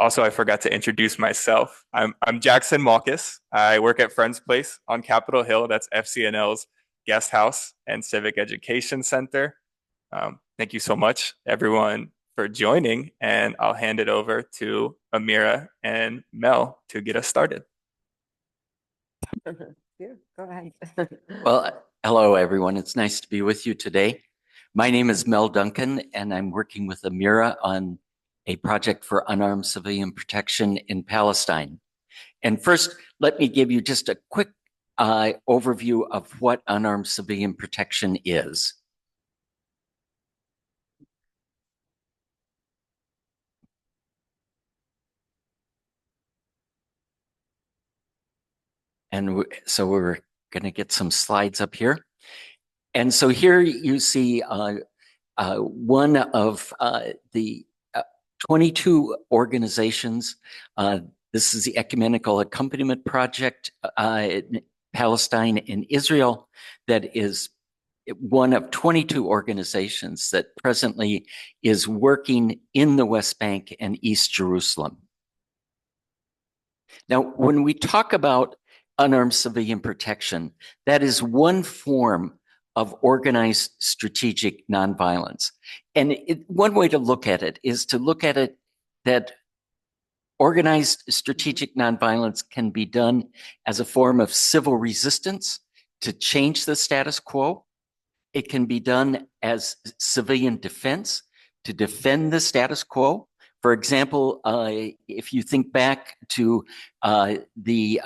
Also, I forgot to introduce myself. I'm Jackson Malkus. I work at Friends Place on Capitol Hill. That's FCNL's guest house and civic education center. Thank you so much, everyone, for joining, and I'll hand it over to Amira and Mel to get us started. Yeah, go ahead. Well, hello, everyone. It's nice to be with you today. My name is Mel Duncan, and I'm working with Amira on a project for unarmed civilian protection in Palestine. And first, let me give you just a quick overview of what unarmed civilian protection is. And so we're going to get some slides up here. And so here you see one of the 22 organizations. This is the Ecumenical Accompaniment Project in Palestine and Israel, that is one of 22 organizations that presently is working in the West Bank and East Jerusalem. Now, when we talk about unarmed civilian protection, that is one form of organized strategic nonviolence. And one way to look at it is to look at it that organized strategic nonviolence can be done as a form of civil resistance to change the status quo. It can be done as civilian defense to defend the status quo. For example, if you think back to the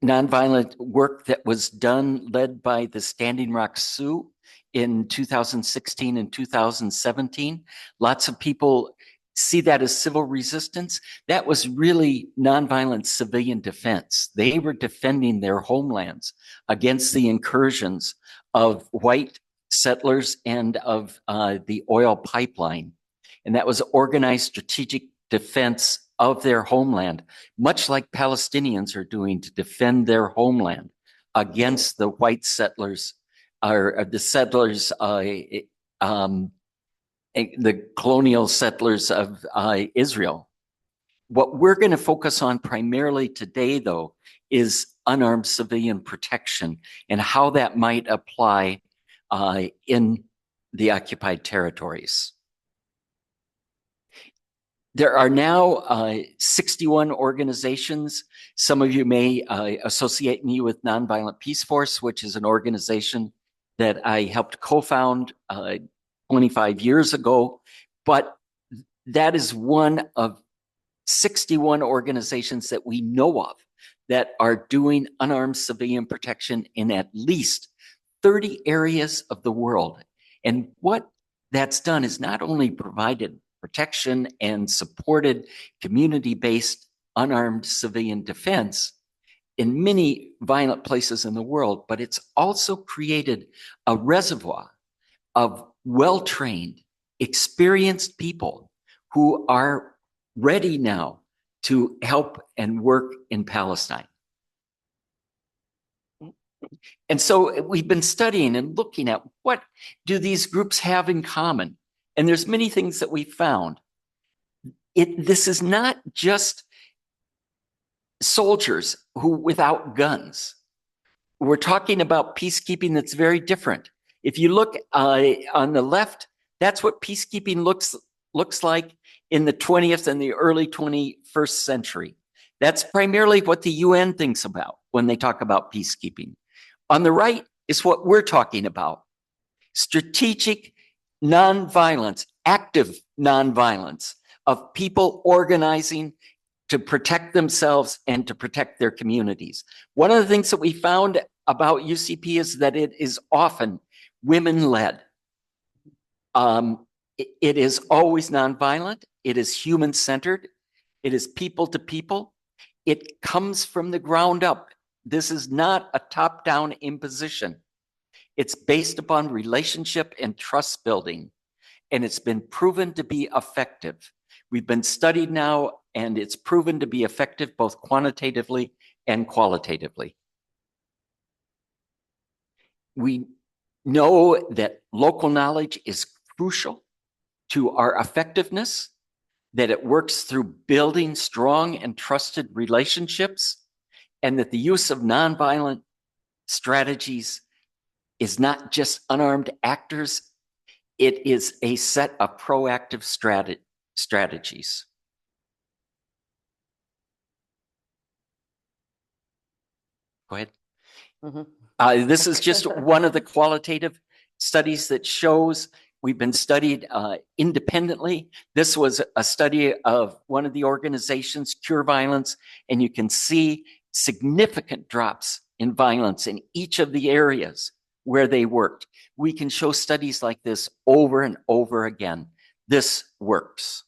nonviolent work that was done, led by the Standing Rock Sioux in 2016 and 2017. Lots of people see that as civil resistance. That was really nonviolent civilian defense. They were defending their homelands against the incursions of white settlers and of the oil pipeline. And that was organized strategic defense of their homeland, much like Palestinians are doing to defend their homeland against the white settlers, or the settlers, the colonial settlers of Israel. What we're going to focus on primarily today, though, is unarmed civilian protection and how that might apply in the occupied territories. There are now 61 organizations. Some of you may associate me with Nonviolent Peace Force, which is an organization that I helped co-found 25 years ago. But that is one of 61 organizations that we know of that are doing unarmed civilian protection in at least 30 areas of the world. And what that's done is not only provided protection and supported community-based unarmed civilian defense in many violent places in the world, but it's also created a reservoir of well-trained, experienced people who are ready now to help and work in Palestine. And so we've been studying and looking at what do these groups have in common. And there's many things that we found. This is not just soldiers who without guns. We're talking about peacekeeping that's very different. If you look on the left, that's what peacekeeping looks like in the 20th and the early 21st century. That's primarily what the UN thinks about when they talk about peacekeeping. On the right is what we're talking about. Strategic nonviolence, active nonviolence of people organizing to protect themselves and to protect their communities. One of the things that we found about UCP is that it is often women-led. It is always nonviolent. It is human-centered. It is people to people. It comes from the ground up. This is not a top-down imposition. It's based upon relationship and trust building, and it's been proven to be effective. We've been studied now, and it's proven to be effective both quantitatively and qualitatively. We know that local knowledge is crucial to our effectiveness. that it works through building strong and trusted relationships, and that the use of nonviolent strategies is not just unarmed actors, it is a set of proactive strategies. Go ahead. This is just one of the qualitative studies that shows we've been studied independently. This was a study of one of the organizations, Cure Violence, and you can see significant drops in violence in each of the areas where they worked. We can show studies like this over and over again. This works.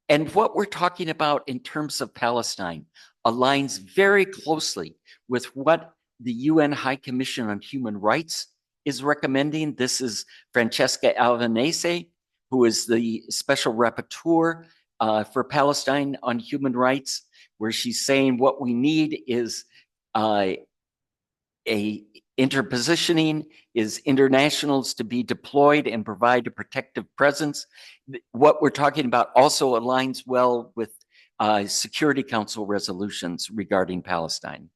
And what we're talking about in terms of Palestine aligns very closely with what the UN High Commission on Human Rights is recommending. This is Francesca Albanese, who is the special rapporteur for Palestine on human rights, where she's saying what we need is a interpositioning, is internationals to be deployed and provide a protective presence. What we're talking about also aligns well with Security Council resolutions regarding Palestine.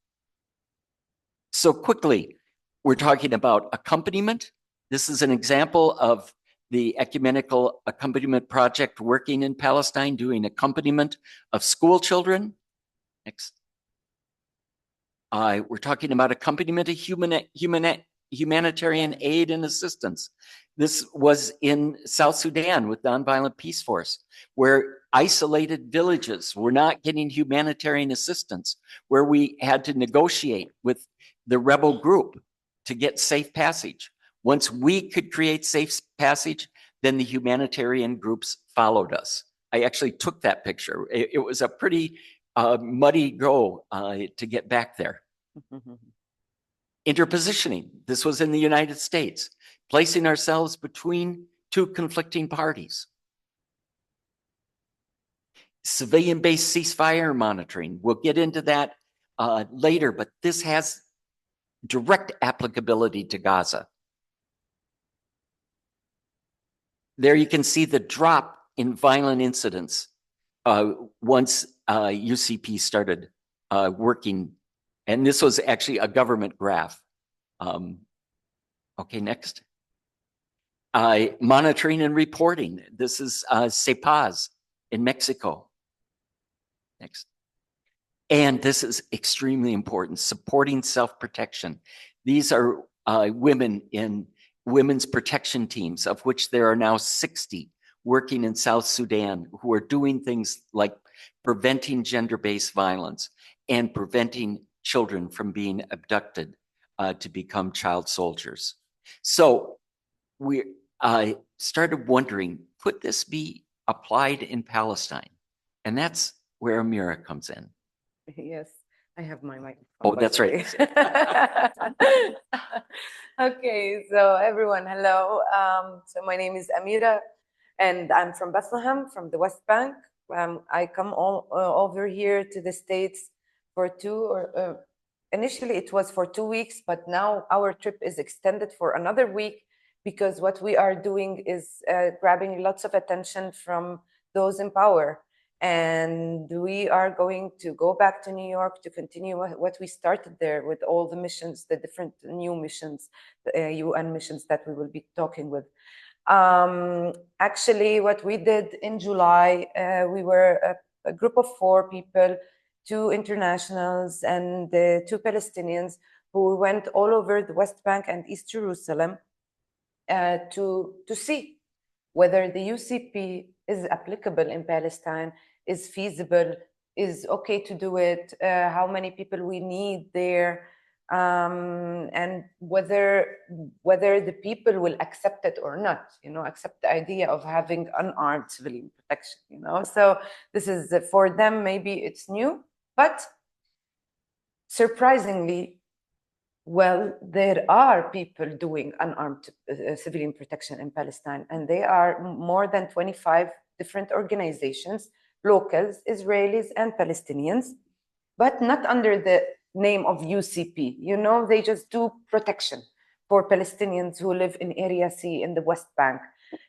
So quickly, we're talking about accompaniment. This is an example of the Ecumenical Accompaniment Project working in Palestine, doing accompaniment of school children. Next. We're talking about accompaniment of humanitarian aid and assistance. This was in South Sudan with Nonviolent Peace Force, where isolated villages were not getting humanitarian assistance, where we had to negotiate with the rebel group to get safe passage. Once we could create safe passage, then the humanitarian groups followed us. I actually took that picture. It was a pretty muddy go to get back there. Interpositioning. This was in the United States, placing ourselves between two conflicting parties. Civilian-based ceasefire monitoring. We'll get into that later, but this has direct applicability to Gaza. There you can see the drop in violent incidents once UCP started working. And this was actually a government graph. Okay, next. Monitoring and reporting. This is CEPAZ in Mexico. Next. And this is extremely important, supporting self-protection. These are women in women's protection teams, of which there are now 60 working in South Sudan, who are doing things like preventing gender-based violence and preventing children from being abducted to become child soldiers. So we started wondering, could this be applied in Palestine? And that's where Amira comes in. Yes, I have my microphone. Oh, that's right. Okay, so everyone, hello. So my name is Amira, and I'm from Bethlehem, from the West Bank. I come over here to the States for initially it was for 2 weeks, but now our trip is extended for another week, because what we are doing is grabbing lots of attention from those in power. And we are going to go back to New York to continue what we started there with all the missions, the different new missions, the UN missions that we will be talking with. Actually, what we did in July, we were a group of 4 people, 2 internationals and 2 Palestinians, who went all over the West Bank and East Jerusalem to see whether the UCP is applicable in Palestine, is feasible, is okay to do it, how many people we need there, and whether the people will accept it or not, accept the idea of having unarmed civilian protection, So this is for them, maybe it's new, but surprisingly, well, there are people doing unarmed civilian protection in Palestine, and they are more than 25 different organizations, locals, Israelis and Palestinians, but not under the name of UCP. They just do protection for Palestinians who live in Area C in the West Bank.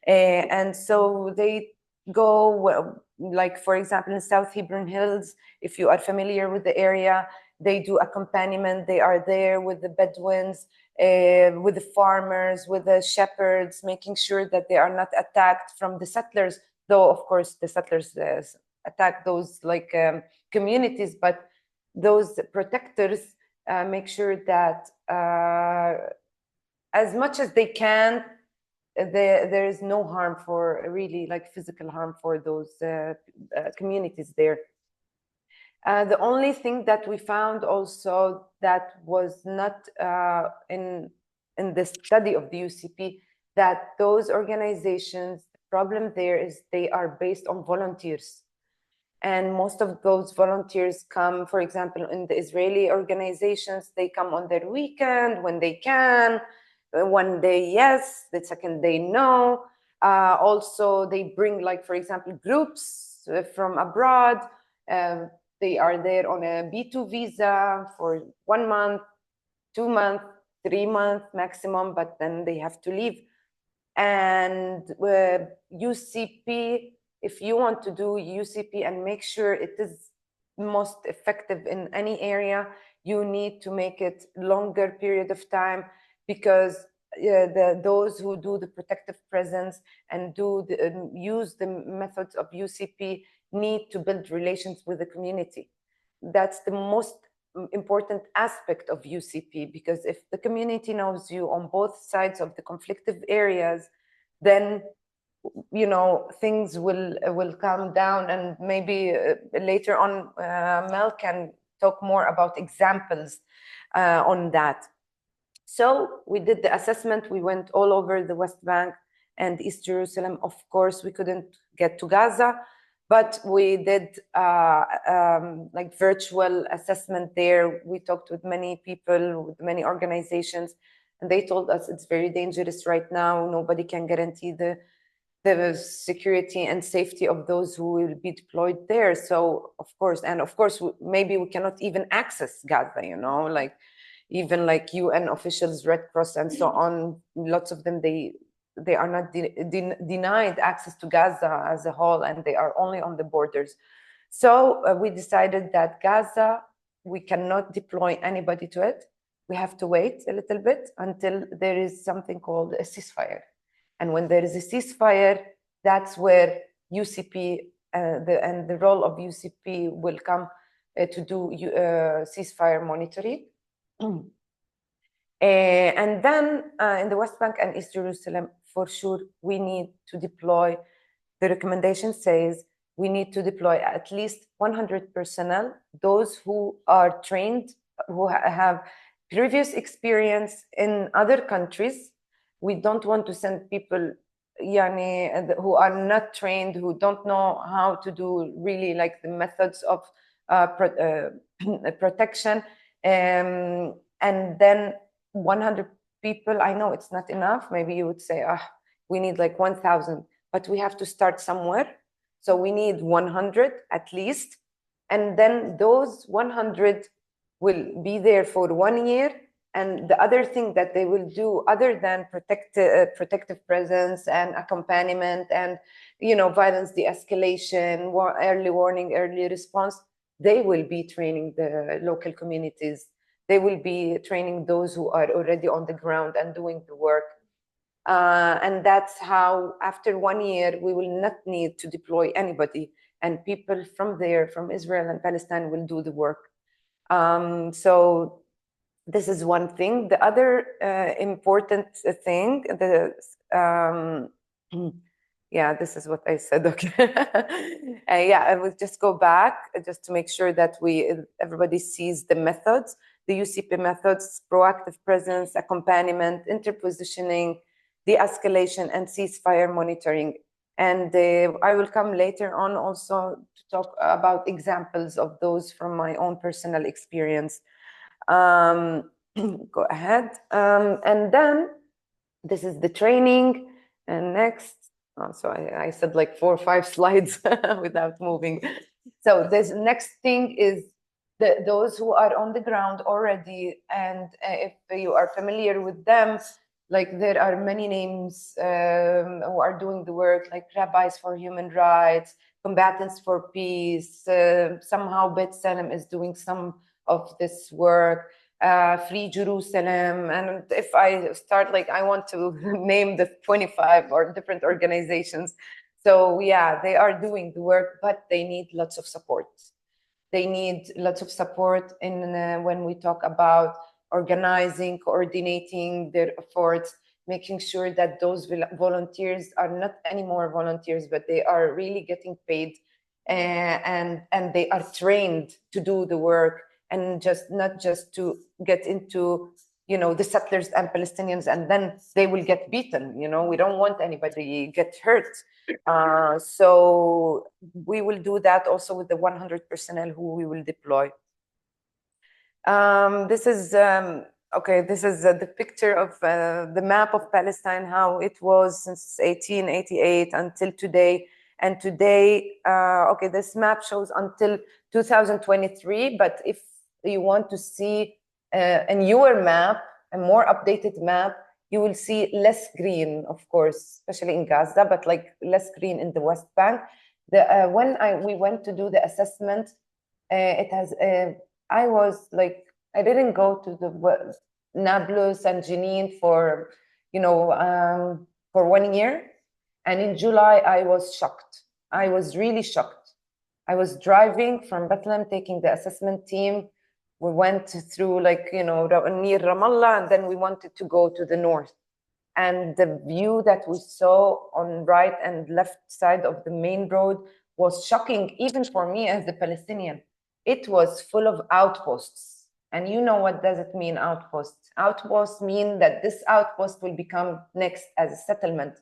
And so they go, well, like for example, in South Hebron Hills, if you are familiar with the area, they do accompaniment. They are there with the Bedouins, with the farmers, with the shepherds, making sure that they are not attacked from the settlers, though of course the settlers attack those like communities, but those protectors make sure that as much as they can, there is no harm for really like physical harm for those communities there. The only thing that we found also that was not in the study of the UCP, that those organizations, the problem there is they are based on volunteers. And most of those volunteers come, for example, in the Israeli organizations, they come on their weekend when they can. One day, yes, the second day, no. Also, they bring, like, for example, groups from abroad. They are there on a B2 visa for 1 month, 2 months, 3 months maximum, but then they have to leave. And UCP, if you want to do UCP and make sure it is most effective in any area, you need to make it longer period of time, because those who do the protective presence and do use the methods of UCP need to build relations with the community. That's the most important aspect of UCP, because if the community knows you on both sides of the conflictive areas, then things will calm down. And maybe later on Mel can talk more about examples on that. So we did the assessment. We went all over the West Bank and East Jerusalem. Of course, we couldn't get to Gaza, but we did like virtual assessment there. We talked with many people, with many organizations, and they told us it's very dangerous right now. Nobody can guarantee the security and safety of those who will be deployed there. So of course, maybe we cannot even access Gaza, like even like UN officials, Red Cross and so on, lots of them, they are not denied access to Gaza as a whole, and they are only on the borders. So we decided that Gaza, we cannot deploy anybody to it. We have to wait a little bit until there is something called a ceasefire. And when there is a ceasefire, that's where UCP and the role of UCP will come to do ceasefire monitoring. And then in the West Bank and East Jerusalem, for sure, we need to deploy, the recommendation says, we need to deploy at least 100 personnel, those who are trained, who have previous experience in other countries. We don't want to send people who are not trained, who don't know how to do really like the methods of protection. And then 100 people, I know it's not enough. Maybe you would say, we need like 1,000, but we have to start somewhere. So we need 100 at least. And then those 100 will be there for 1 year. And the other thing that they will do, other than protective presence and accompaniment and violence de-escalation, early warning, early response, they will be training the local communities. They will be training those who are already on the ground and doing the work. And that's how, after 1 year, we will not need to deploy anybody, and people from there, from Israel and Palestine, will do the work. So this is one thing. The other important thing, yeah, this is what I said. Okay. Yeah, I will just go back just to make sure that everybody sees the methods, the UCP methods: proactive presence, accompaniment, interpositioning, de-escalation, and ceasefire monitoring. And I will come later on also to talk about examples of those from my own personal experience. Go ahead. And then this is the training. And next, so I said like 4 or 5 slides without moving. So this next thing is those who are on the ground already, and if you are familiar with them, Like there are many names who are doing the work, like Rabbis for Human Rights, Combatants for Peace. Somehow Beit Jala is doing some of this work. Free Jerusalem. And if I start, like, I want to name the 25 or different organizations. So yeah, they are doing the work, but they need lots of support. They need lots of support in when we talk about organizing, coordinating their efforts, making sure that those volunteers are not anymore volunteers, but they are really getting paid and they are trained to do the work, and not just to get into, you know, the settlers and Palestinians, and then they will get beaten. You know, we don't want anybody get hurt. So we will do that also with the 100 personnel who we will deploy. This is okay. This is the picture of the map of Palestine, how it was since 1888 until today. And today, okay, this map shows until 2023. But if you want to see a newer map, a more updated map, you will see less green, of course, especially in Gaza, but like less green in the West Bank. When we went to do the assessment, it has. I was like, I didn't go to the Nablus and Jenin for, you know, for 1 year. And in July, I was shocked. I was really shocked. I was driving from Bethlehem, taking the assessment team. We went through, like, you know, near Ramallah, and then we wanted to go to the north. And the view that we saw on right and left side of the main road was shocking, even for me as a Palestinian. It was full of outposts. And you know what does it mean, outposts? Outposts mean that this outpost will become next as a settlement.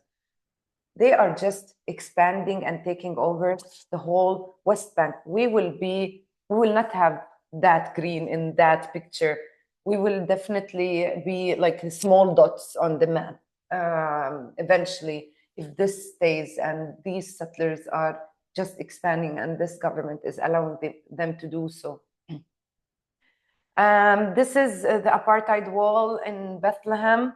They are just expanding and taking over the whole West Bank. We will not have that green in that picture. We will definitely be like small dots on the map eventually, if this stays and these settlers are just expanding and this government is allowing them to do so. This is the apartheid wall in Bethlehem.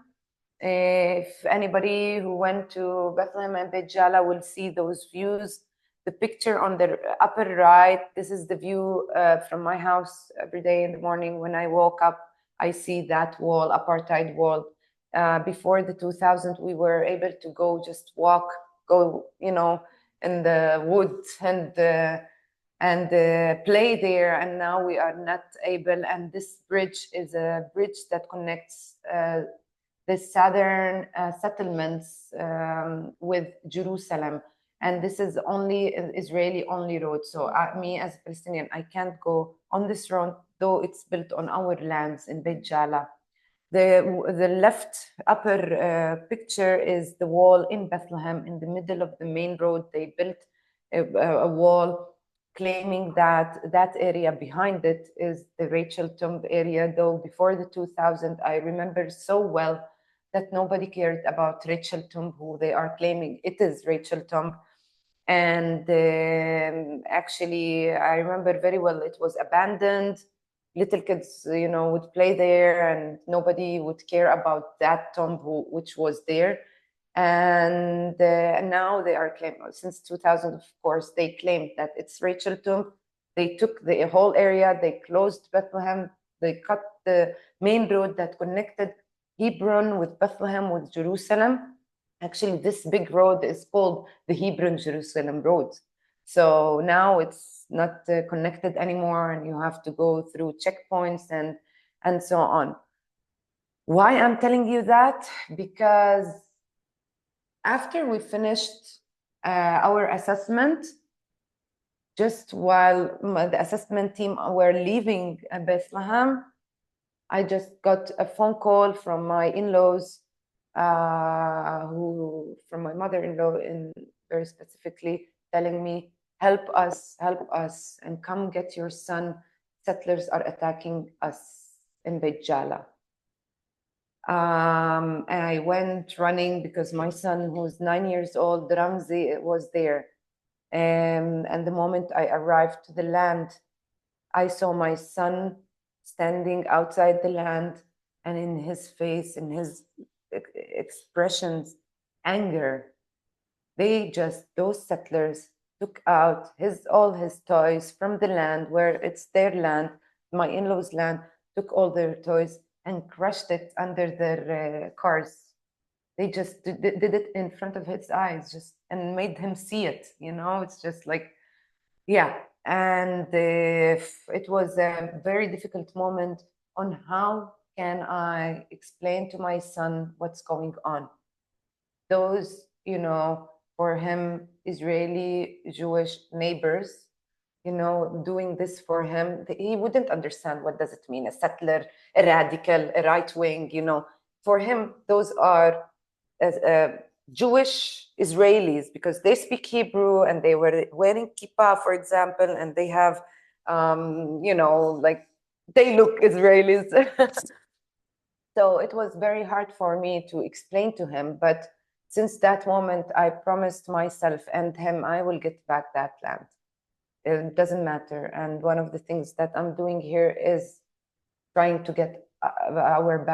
If anybody who went to Bethlehem and Beit Jala will see those views. The picture on the upper right, this is the view from my house every day in the morning. When I woke up, I see that wall, apartheid wall. Before the 2000s, we were able to go just walk, go, you know, in the woods and play there. And now we are not able. And this bridge is a bridge that connects the southern settlements with Jerusalem. And this is only Israeli only road. So me as a Palestinian, I can't go on this road, though it's built on our lands in Beit Jala. The left upper picture is the wall in Bethlehem. In the middle of the main road, they built a wall, claiming that that area behind it is the Rachel Tomb area. Though before the 2000, I remember so well that nobody cared about Rachel Tomb, who they are claiming it is Rachel Tomb. And actually, I remember very well, it was abandoned. Little kids, you know, would play there, and nobody would care about that tomb which was there. And now they are claiming, since 2000, of course, they claimed that it's Rachel Tomb. They took the whole area, they closed Bethlehem, they cut the main road that connected Hebron with Bethlehem with Jerusalem. Actually, this big road is called the Hebron-Jerusalem Road. So now it's not connected anymore, and you have to go through checkpoints and so on. Why I'm telling you that? Because after we finished our assessment, just while the assessment team were leaving Bethlehem, I just got a phone call from my in-laws, from my mother-in-law, very specifically, telling me, help us, and come get your son. Settlers are attacking us in Beit Jala. And I went running because my son, who's 9 years old, Ramzi, was there. And the moment I arrived to the land, I saw my son standing outside the land, and in his face, in his expressions, anger. Those settlers took out all his toys from the land where it's their land, my in-laws' land, took all their toys and crushed it under their cars. They just did it in front of his eyes, and made him see it. It's just like, yeah. And it was a very difficult moment on how can I explain to my son what's going on. Those, for him, Israeli Jewish neighbors, doing this for him, he wouldn't understand what does it mean, a settler, a radical, a right wing, For him, those are Jewish Israelis, because they speak Hebrew and they were wearing kippah, for example, and they have, like they look Israelis. So it was very hard for me to explain to him, but since that moment, I promised myself and him, I will get back that land. It doesn't matter. And one of the things that I'm doing here is trying to get our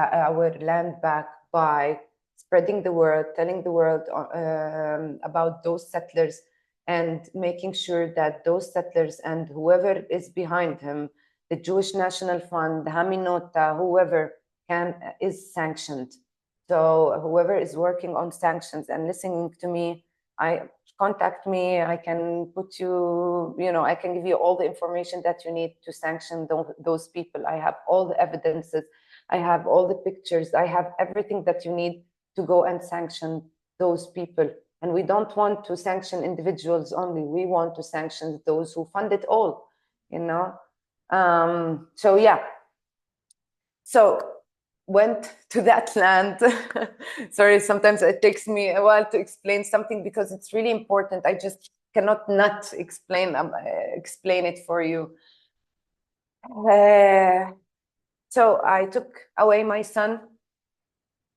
land back by spreading the word, telling the world about those settlers, and making sure that those settlers and whoever is behind him, the Jewish National Fund, the Haminota, whoever is sanctioned. So whoever is working on sanctions and listening to me, contact me. I can put you, I can give you all the information that you need to sanction those people. I have all the evidences. I have all the pictures. I have everything that you need to go and sanction those people. And we don't want to sanction individuals only. We want to sanction those who fund it all, So yeah. So went to that land. Sorry, sometimes it takes me a while to explain something because it's really important. I just cannot not explain it for you. So I took away my son,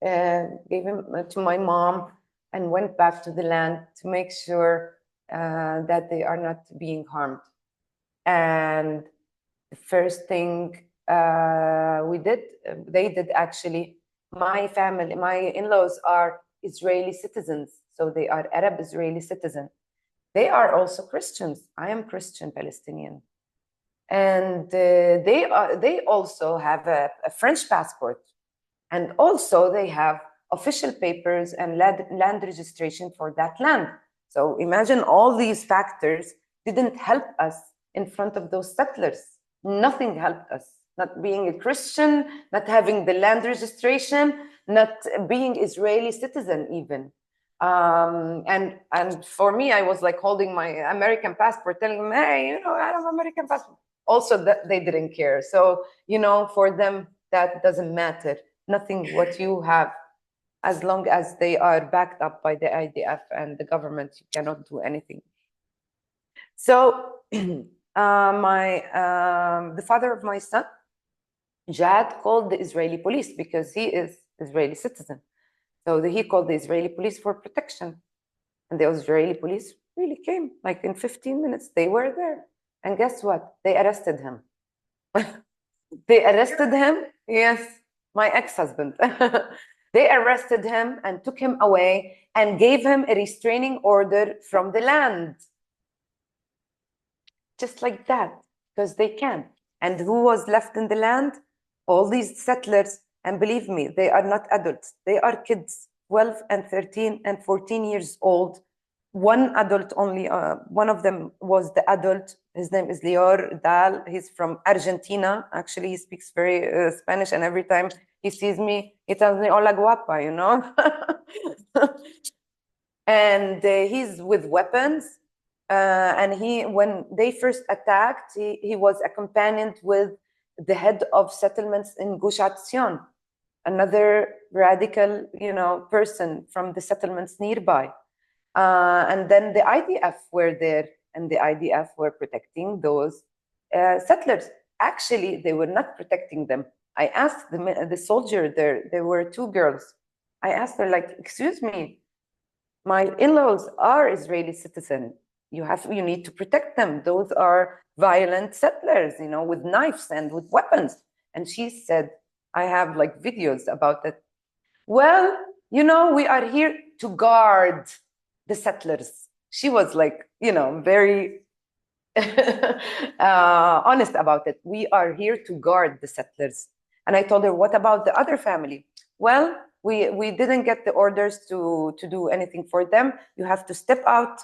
gave him to my mom, and went back to the land to make sure that they are not being harmed. And the first thing they did actually, my family, my in-laws are Israeli citizens, so they are Arab Israeli citizens. They are also Christians. I am Christian Palestinian. And they also have a French passport. And also they have official papers and land registration for that land. So imagine all these factors didn't help us in front of those settlers. Nothing helped us. Not being a Christian, not having the land registration, not being Israeli citizen even. And for me, I was like holding my American passport, telling them, hey, I have American passport. Also, that they didn't care. So, for them, that doesn't matter. Nothing what you have, as long as they are backed up by the IDF and the government, you cannot do anything. So the father of my son, Jad, called the Israeli police because he is Israeli citizen. So he called the Israeli police for protection. And the Israeli police really came, like in 15 minutes, they were there. And guess what? They arrested him. They arrested him. Yes, my ex-husband. They arrested him and took him away and gave him a restraining order from the land. Just like that, because they can. And who was left in the land? All these settlers. And believe me, they are not adults. They are kids, 12 and 13 and 14 years old. One adult only, one of them was the adult. His name is Lior Dal. He's from Argentina. Actually, he speaks very Spanish. And every time he sees me, he tells me, hola guapa, And he's with weapons. And when they first attacked, he was accompanied with the head of settlements in Gush Etzion, another radical, person from the settlements nearby. And then the IDF were there, and the IDF were protecting those settlers. Actually, they were not protecting them. I asked the soldier there were two girls. I asked her, like, excuse me, my in-laws are Israeli citizens. You need to protect them. Those are violent settlers, with knives and with weapons. And she said, I have like videos about that. Well, you know, we are here to guard the settlers. She was like, you know, very honest about it. We are here to guard the settlers. And I told her, what about the other family? Well, we didn't get the orders to do anything for them. You have to step out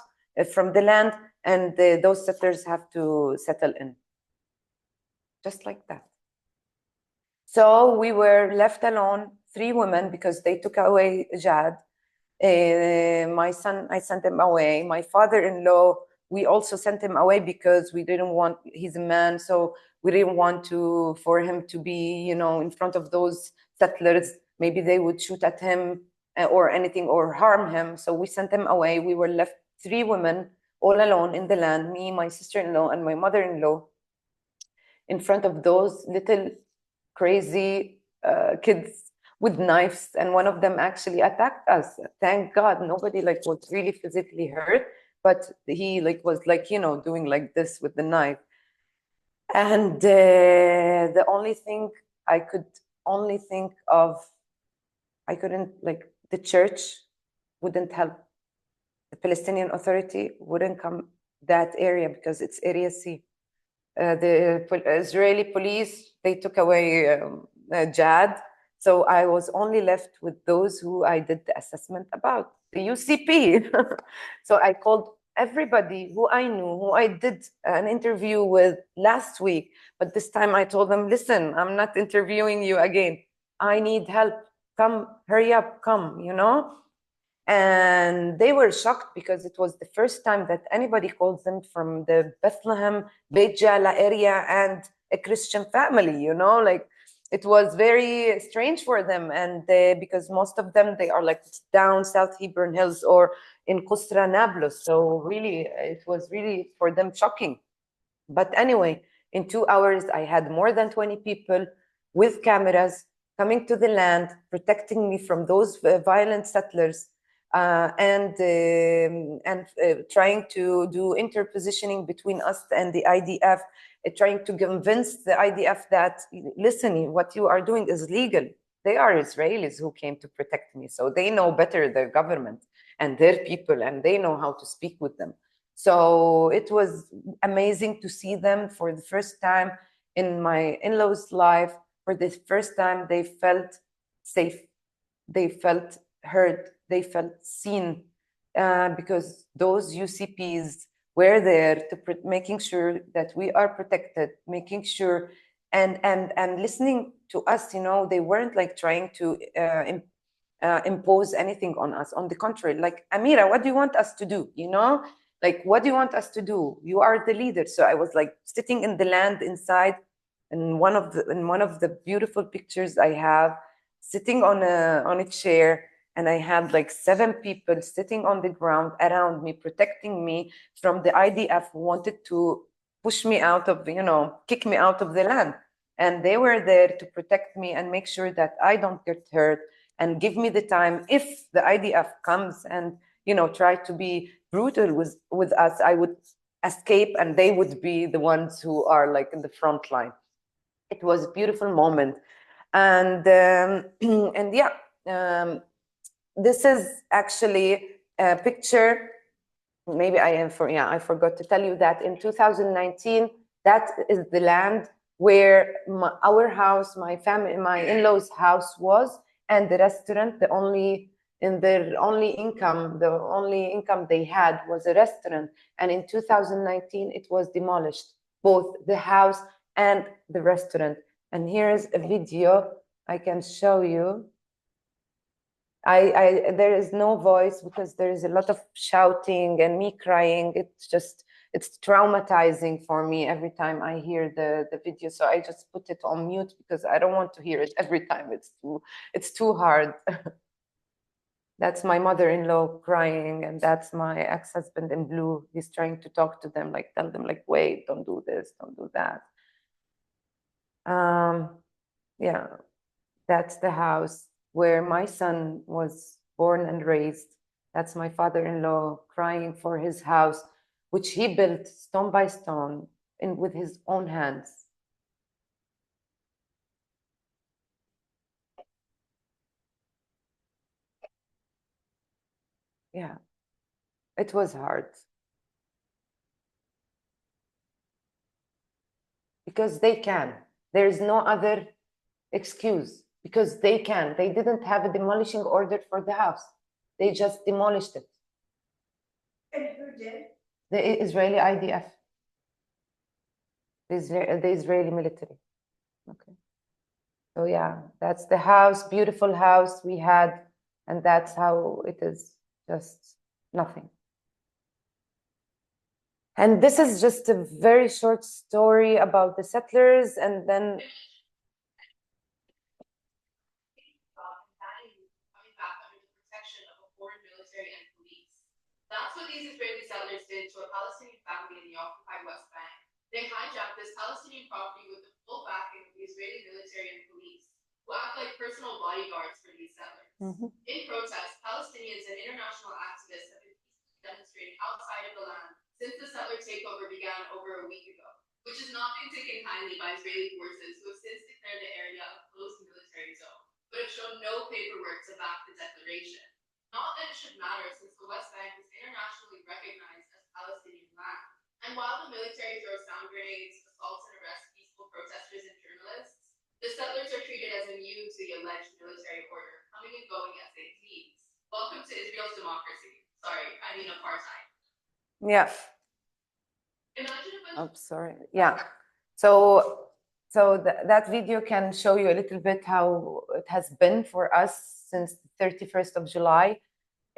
from the land, and those settlers have to settle in. Just like that. So we were left alone, 3 women, because they took away Jad. My son, I sent him away. My father-in-law, we also sent him away because we didn't want, he's a man, so we didn't want for him to be, you know, in front of those settlers. Maybe they would shoot at him or anything, or harm him. So we sent him away. We were left 3 women all alone in the land, me, my sister-in-law, and my mother-in-law, in front of those little crazy kids with knives, and one of them actually attacked us. Thank God nobody like was really physically hurt, but he like was like, you know, doing like this with the knife. And the only thing I could only think of, I couldn't, like, the church wouldn't help. The Palestinian Authority wouldn't come that area because it's Area C. The Israeli police, they took away Jad. So I was only left with those who I did the assessment about, the UCP. So I called everybody who I knew, who I did an interview with last week. But this time I told them, listen, I'm not interviewing you again. I need help. Come, hurry up, come, you know? And they were shocked because it was the first time that anybody called them from the Bethlehem, Beit Jala area, and a Christian family, you know, like it was very strange for them. And because most of them, they are like down South Hebron Hills or in Qusra, Nablus. So really, it was really for them shocking. But anyway, in 2 hours, I had more than 20 people with cameras coming to the land, protecting me from those violent settlers. And trying to do interpositioning between us and the IDF, trying to convince the IDF that, listen, what you are doing is legal. They are Israelis who came to protect me, so they know better their government and their people, and they know how to speak with them. So it was amazing to see them for the first time in my in-laws' life. For the first time, they felt safe. They felt heard. They felt seen, because those UCPs were there to making sure that we are protected, making sure and listening to us. You know, they weren't like trying to impose anything on us. On the contrary, like, Amira, what do you want us to do? You know, like, what do you want us to do? You are the leader. So I was like sitting in the land inside, and one of the beautiful pictures I have, sitting on a chair, and I had like 7 people sitting on the ground around me, protecting me from the IDF who wanted to push me out of, you know, kick me out of the land. And they were there to protect me and make sure that I don't get hurt, and give me the time. If the IDF comes and, you know, try to be brutal with us, I would escape, and they would be the ones who are like in the front line. It was a beautiful moment. And and yeah, this is actually a picture. Maybe I forgot to tell you that in 2019, that is the land where our house, my family, my in-laws' house was, and the restaurant. The only income they had was a restaurant. And in 2019, it was demolished, both the house and the restaurant. And here's a video I can show you. There is no voice because there is a lot of shouting and me crying. It's traumatizing for me every time I hear the video. So I just put it on mute because I don't want to hear it every time. It's too hard. That's my mother-in-law crying, and that's my ex-husband in blue. He's trying to talk to them, like tell them, like, wait, don't do this, don't do that. Yeah, that's the house where my son was born and raised. That's my father-in-law crying for his house, which he built stone by stone with his own hands. Yeah, it was hard. Because they can. There is no other excuse. Because they can. They didn't have a demolishing order for the house. They just demolished it. And who did? The Israeli IDF. The Israeli military. Okay. So yeah, that's the house, beautiful house we had, and that's how it is, just nothing. And this is just a very short story about the settlers, and then coming back under the protection of a foreign military and police. That's what these Israeli settlers did to a Palestinian family in the occupied West Bank. They hijacked this Palestinian property with the full backing of the Israeli military and police, who act like personal bodyguards for these settlers. In protest, Palestinians and international activists have been demonstrating outside of the land since the settler takeover began over a week ago, which has not been taken kindly by Israeli forces, who have since declared the area a closed military zone, but have shown no paperwork to back the declaration. Not that it should matter, since the West Bank is internationally recognized as Palestinian land. And while the military throws sound grenades, assaults, and arrests peaceful protesters and journalists, the settlers are treated as immune to the alleged military order, coming and going as they please. Welcome to Israel's democracy. Sorry, I mean apartheid. yeah. Imagine if I'm sorry. Yeah. So that video can show you a little bit how it has been for us since the 31st of July.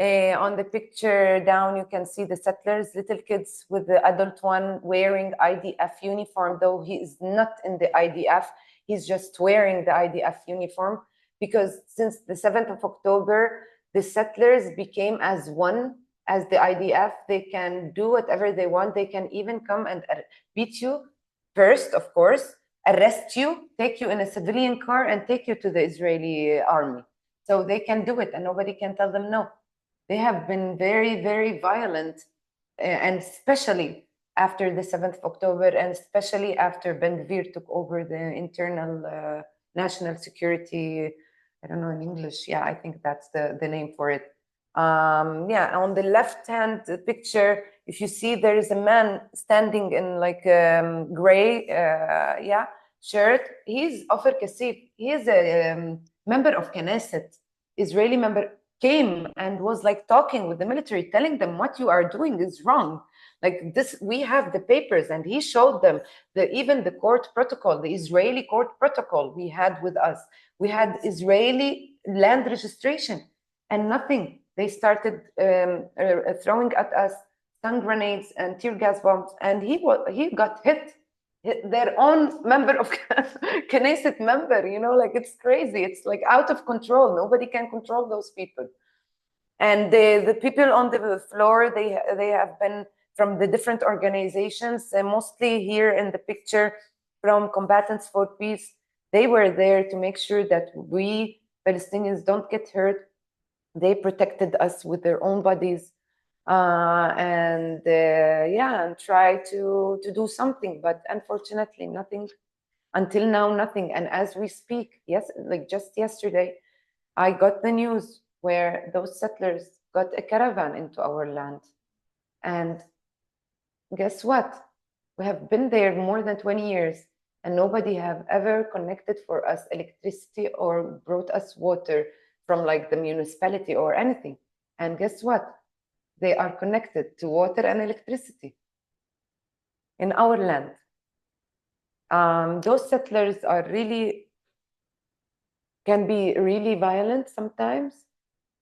On the picture down, you can see the settlers, little kids with the adult one wearing IDF uniform, though he is not in the IDF. He's just wearing the IDF uniform because since the 7th of October, the settlers became as one as the IDF. They can do whatever they want. They can even come and beat you first, of course, arrest you, take you in a civilian car and take you to the Israeli army. So they can do it and nobody can tell them no. They have been very, very violent, and especially after the 7th of October, and especially after Ben Gvir took over the internal national security. I don't know in English. Yeah, I think that's the name for it. Yeah, on the left-hand picture, if you see, there is a man standing in like gray, shirt. He's Ofer Kasif. He is a member of Knesset, Israeli member, came and was like talking with the military, telling them what you are doing is wrong. Like this, we have the papers, and he showed them even the court protocol, the Israeli court protocol we had with us. We had Israeli land registration and nothing. They started throwing at us stun grenades and tear gas bombs, and he got hit. Their own member of Knesset member, you know, like it's crazy. It's like out of control. Nobody can control those people. And the people on the floor, they have been from the different organizations, mostly here in the picture from Combatants for Peace. They were there to make sure that we Palestinians don't get hurt. They protected us with their own bodies. And try to do something, but unfortunately nothing until now, nothing. And as we speak, yes, like just yesterday, I got the news where those settlers got a caravan into our land, and guess what? We have been there more than 20 years, and nobody have ever connected for us electricity or brought us water from like the municipality or anything. And guess what? They are connected to water and electricity in our land. Those settlers are can be really violent sometimes.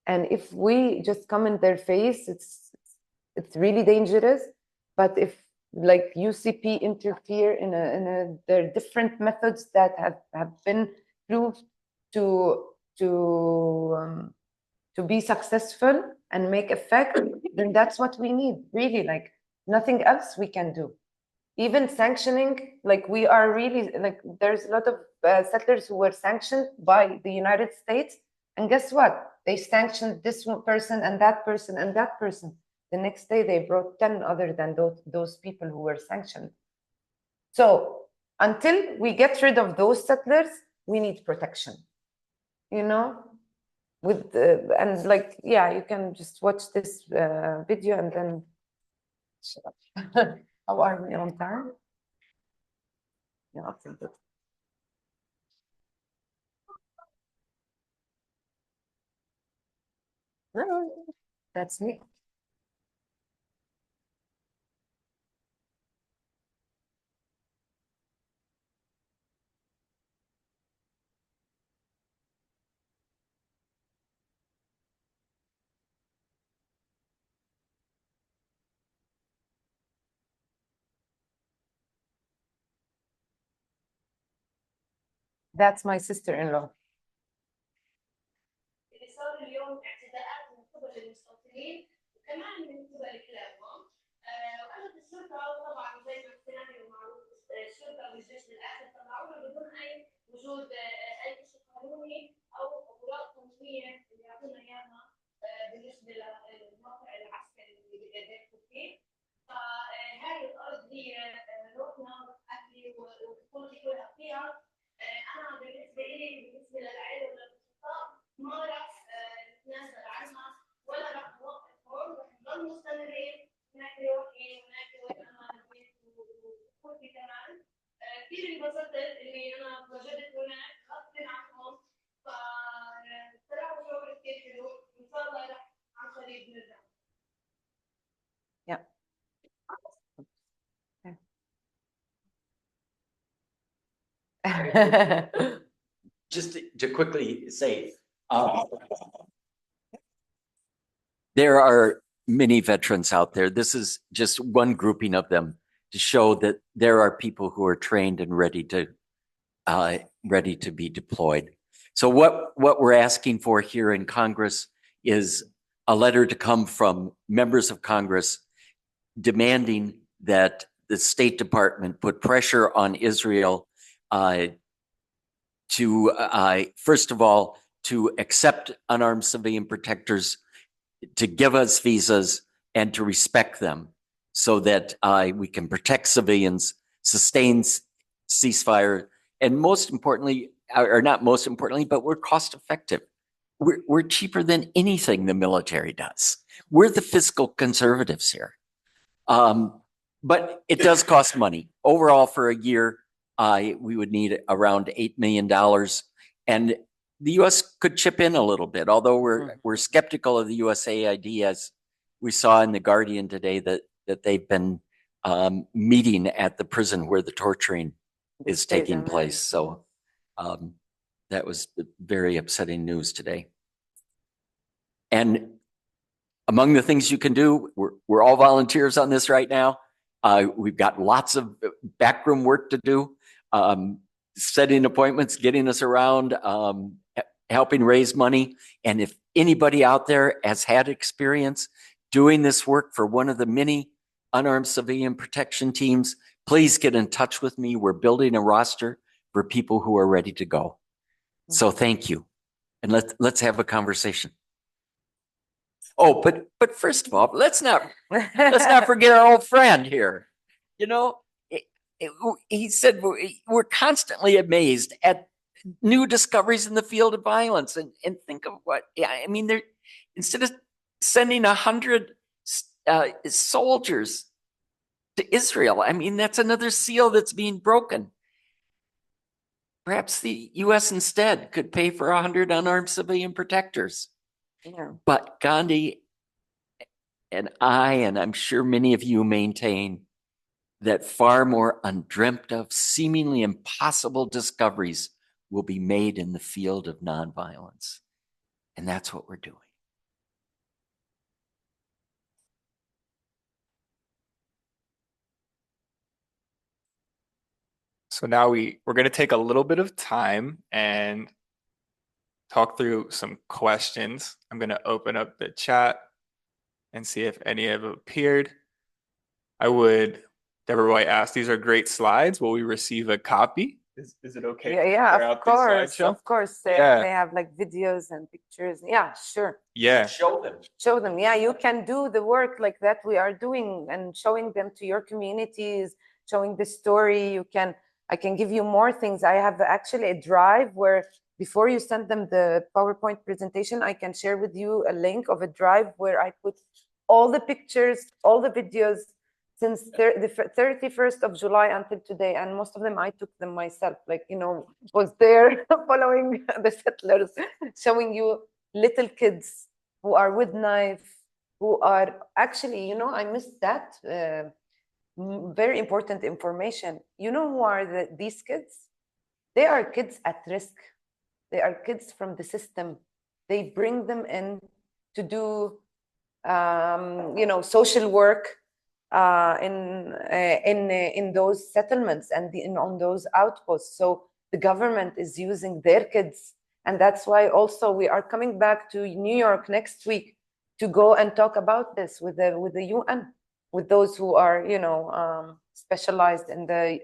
And if we just come in their face, it's really dangerous. But if like UCP interfere there are different methods that have been proved to be successful and make effect, then that's what we need, really. Like nothing else we can do. Even sanctioning, like we are really, like there's a lot of settlers who were sanctioned by the United States, and guess what? They sanctioned this one person and that person and that person. The next day they brought 10 other than those people who were sanctioned. So until we get rid of those settlers, we need protection, you know? with and like, yeah, you can just watch this video and then how are we on time? Yeah, I think that. That's me. That's my sister-in-law. اللي صار اليوم اعتداءات من قبل المستوطنين وكمان من قبل كلابهم. واجت الشرطه وطبعا زي ما سمعنا ومعروف الشرطه والجيش بالاخر طلعونا بدون اي وجود اي شيء قانوني او اوراق قانونيه اللي يعطونا اياها بالنسبه للموقع العسكري اللي بيقدموا فيه. فهذه الارض هي ركنها اهلي وطفولتي فيها. انا بالنسبه لي بالنسبه للعائله وللخطاب ما راح نتنازل عنها ولا راح نوقف هون، راح نضل مستمرين هناك روحي هناك وين انا البيت وطفولتي كمان. كثير انبسطت اني انا وجدت هناك غصب عنهم، فصراحه شعور كثير حلو، وان شاء الله راح عن قريب نرجع. Yeah. Just to quickly say, there are many veterans out there. This is just one grouping of them to show that there are people who are trained and ready to be deployed. So what we're asking for here in Congress is a letter to come from members of Congress demanding that the State Department put pressure on Israel to, first of all, to accept unarmed civilian protectors, to give us visas, and to respect them so that we can protect civilians, sustain ceasefire, and most importantly, or not most importantly, but we're cost effective. We're cheaper than anything the military does. We're the fiscal conservatives here. But it does cost money. Overall, for a year, we would need around $8 million. And the U.S. could chip in a little bit, although we're skeptical of the USAID, as we saw in The Guardian today, that they've been meeting at the prison where the torturing is taking place. So that was very upsetting news today. And among the things you can do, we're all volunteers on this right now. We've got lots of backroom work to do, setting appointments, getting us around, helping raise money. And if anybody out there has had experience doing this work for one of the many unarmed civilian protection teams, please get in touch with me. We're building a roster for people who are ready to go. So thank you. And let's have a conversation. Oh, but first of all, let's not forget our old friend here. You know, he said we're constantly amazed at new discoveries in the field of violence, and think of what. Yeah, I mean, instead of sending 100 soldiers to Israel, I mean, that's another seal that's being broken. Perhaps the U.S. instead could pay for 100 unarmed civilian protectors. Yeah. But Gandhi and I'm sure many of you maintain that far more undreamt of, seemingly impossible discoveries will be made in the field of nonviolence. And that's what we're doing. So now we're going to take a little bit of time and talk through some questions. I'm going to open up the chat and see if any have appeared. Deborah White asked, these are great slides. Will we receive a copy? Is it okay? Yeah, of course. Of course. They have like videos and pictures. Yeah, sure. Yeah. Show them. Yeah, you can do the work like that we are doing and showing them to your communities, showing the story. I can give you more things. I have actually a drive where before you send them the PowerPoint presentation, I can share with you a link of a drive where I put all the pictures, all the videos since the 31st of July until today. And most of them, I took them myself, like, was there following the settlers, showing you little kids who are with knife, who are actually, I missed that very important information. You know who are these kids? They are kids at risk. They are kids from the system. They bring them in to do, social work in those settlements and on those outposts. So the government is using their kids, and that's why also we are coming back to New York next week to go and talk about this with the UN, with those who are specialized in the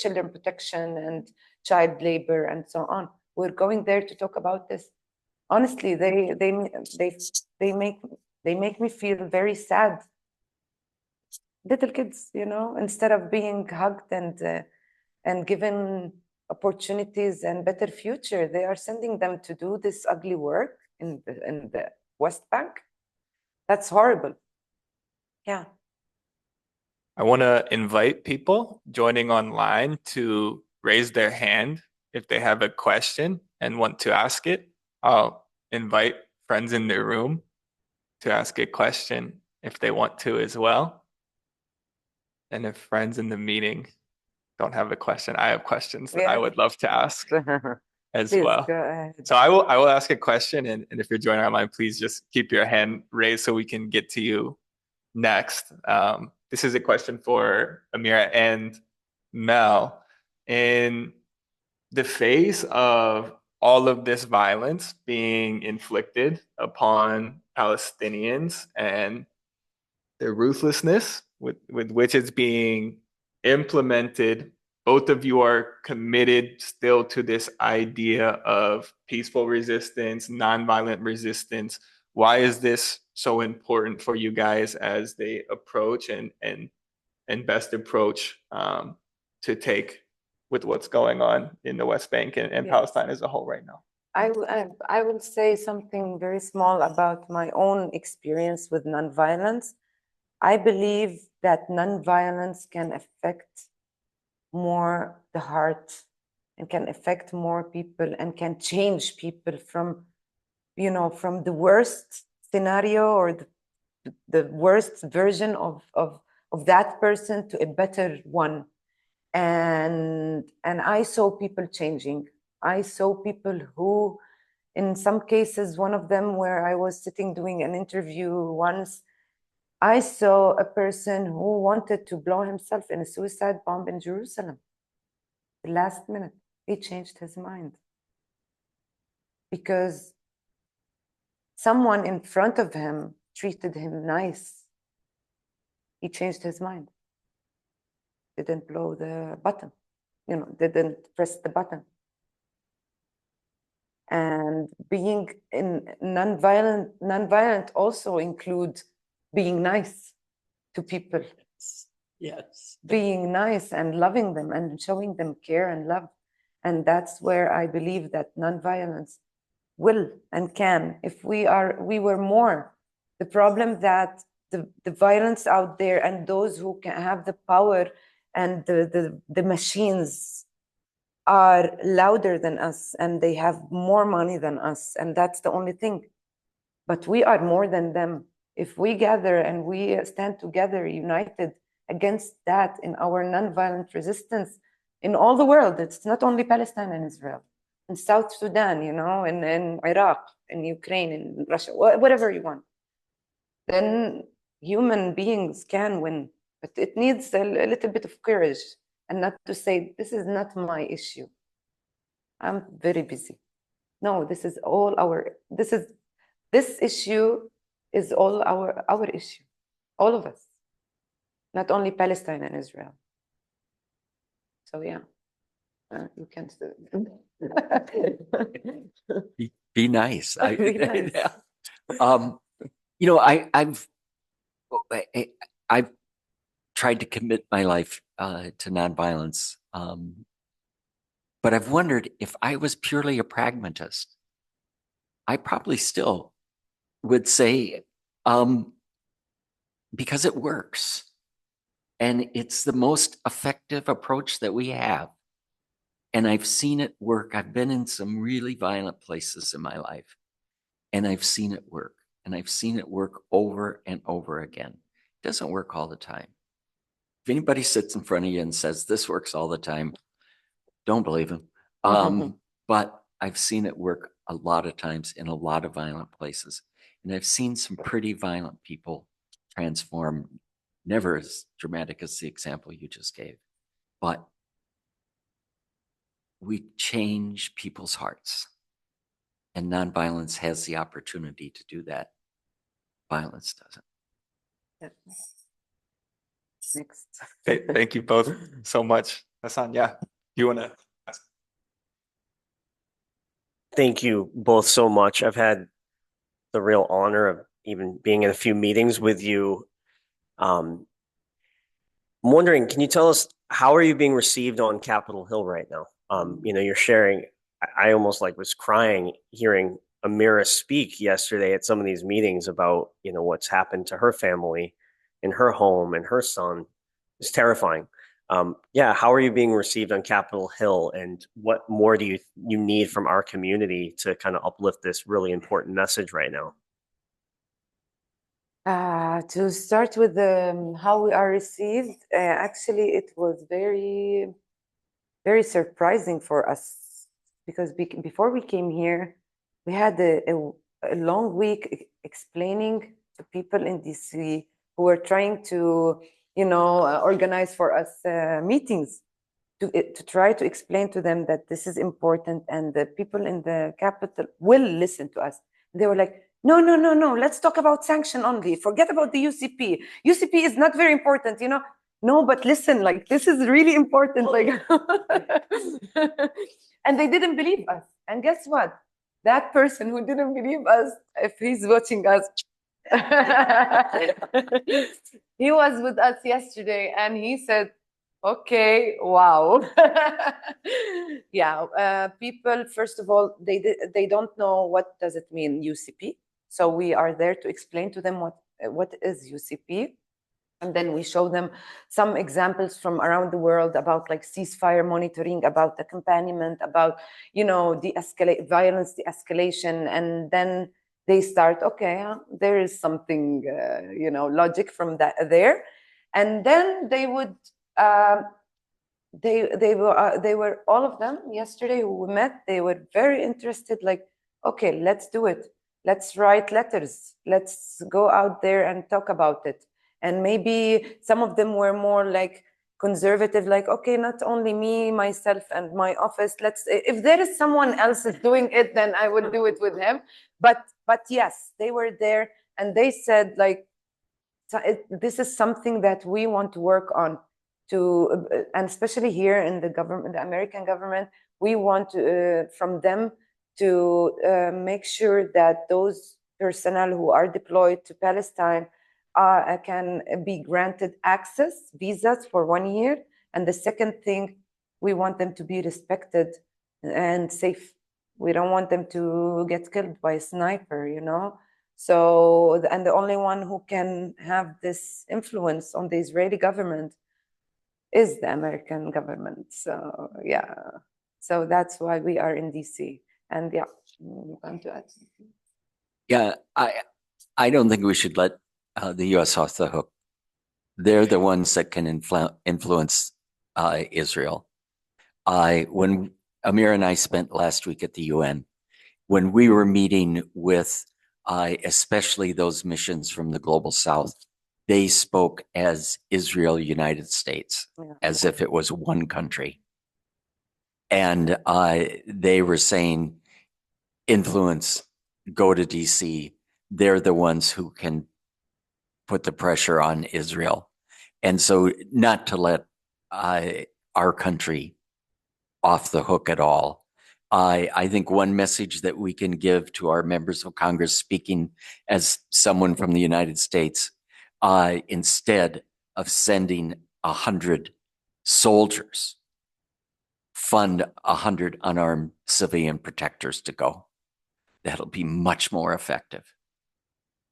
children protection and child labor and so on. We're going there to talk about this. Honestly, they make me feel very sad. Little kids, instead of being hugged and given opportunities and better future, they are sending them to do this ugly work in the West Bank. That's horrible. Yeah. I want to invite people joining online to raise their hand if they have a question and want to ask it. I'll invite friends in the room to ask a question if they want to as well. And if friends in the meeting don't have a question, I have questions that I would love to ask as Please, well. go ahead. So I will ask a question, and if you're joining online, please just keep your hand raised so we can get to you next. This is a question for Amira and Mel. In the face of all of this violence being inflicted upon Palestinians and the ruthlessness with which it's being implemented, both of you are committed still to this idea of peaceful resistance, nonviolent resistance. Why is this so important for you guys as they approach and best approach to take with what's going on in the West Bank and Palestine as a whole right now? I will say something very small about my own experience with nonviolence. I believe that nonviolence can affect more the heart and can affect more people and can change people from the worst scenario or the worst version of that person to a better one. And I saw people changing. I saw people who, in some cases, one of them where I was sitting doing an interview once, I saw a person who wanted to blow himself in a suicide bomb in Jerusalem. The last minute, he changed his mind because someone in front of him treated him nice. He changed his mind. Didn't blow the button, didn't press the button. And being in nonviolent also includes being nice to people. Yes. Being nice and loving them and showing them care and love. And that's where I believe that nonviolence will and can, if we were more. The problem that the violence out there and those who can have the power and the machines are louder than us and they have more money than us, and that's the only thing. But we are more than them. If we gather and we stand together, united against that in our nonviolent resistance in all the world, it's not only Palestine and Israel, in South Sudan, in Iraq, in Ukraine, in Russia, whatever you want, then human beings can win. But it needs a little bit of courage and not to say, this is not my issue. I'm very busy. No, this is all this issue is all our issue, all of us, not only Palestine and Israel. So yeah, you can Be nice. Be nice. I've tried to commit my life to nonviolence, But I've wondered if I was purely a pragmatist, I probably still would say, because it works and it's the most effective approach that we have. And I've seen it work. I've been in some really violent places in my life, and I've seen it work. And I've seen it work over and over again. It doesn't work all the time. If anybody sits in front of you and says this works all the time, don't believe him. But I've seen it work a lot of times in a lot of violent places. And I've seen some pretty violent people transform, never as dramatic as the example you just gave, but we change people's hearts. And nonviolence has the opportunity to do that. Violence doesn't. Next. Thank you both so much. Hassan, yeah, you want to ask? Thank you both so much. I've had the real honor of even being in a few meetings with you. I'm wondering, can you tell us how are you being received on Capitol Hill right now? You're sharing. I almost like was crying hearing Amira speak yesterday at some of these meetings about what's happened to her family, in her home, and her son. It's terrifying. How are you being received on Capitol Hill, and what more do you need from our community to kind of uplift this really important message right now? To start with how we are received, actually, it was very, very surprising for us because before we came here, we had a long week explaining to people in DC who were trying to, organize for us meetings to try to explain to them that this is important and the people in the capital will listen to us. They were like, no, let's talk about sanction only. Forget about the UCP. UCP is not very important, No, but listen, like this is really important. Like, and they didn't believe us. And guess what? That person who didn't believe us, if he's watching us, he was with us yesterday and he said, okay, wow. People, first of all, they don't know what does it mean, UCP. So we are there to explain to them what is UCP. And then we show them some examples from around the world about like ceasefire monitoring, about accompaniment, about, violence de-escalation. And then they start, okay, there is something, logic from that there. And then they would, they were all of them yesterday who we met, they were very interested, like, okay, let's do it. Let's write letters. Let's go out there and talk about it. And maybe some of them were more like conservative, like, okay, not only me, myself, and my office. If there is someone else is doing it, then I would do it with him. But yes, they were there and they said, like, this is something that we want to work on and especially here in the government, the American government, we want from them to make sure that those personnel who are deployed to Palestine can be granted access, visas for 1 year. And the second thing, we want them to be respected and safe. We don't want them to get killed by a sniper, So, and the only one who can have this influence on the Israeli government is the American government. So, so that's why we are in DC. And you want to add something? Yeah, I don't think we should let the U.S. off the hook. They're the ones that can influence Israel. When Amira and I spent last week at the UN, when we were meeting with especially those missions from the Global South, they spoke as Israel United States, as if it was one country. And they were saying, influence, go to DC. They're the ones who can put the pressure on Israel. And so not to let our country off the hook at all. I think one message that we can give to our members of Congress, speaking as someone from the United States, instead of sending 100 soldiers fund 100 unarmed civilian protectors to go. That'll be much more effective.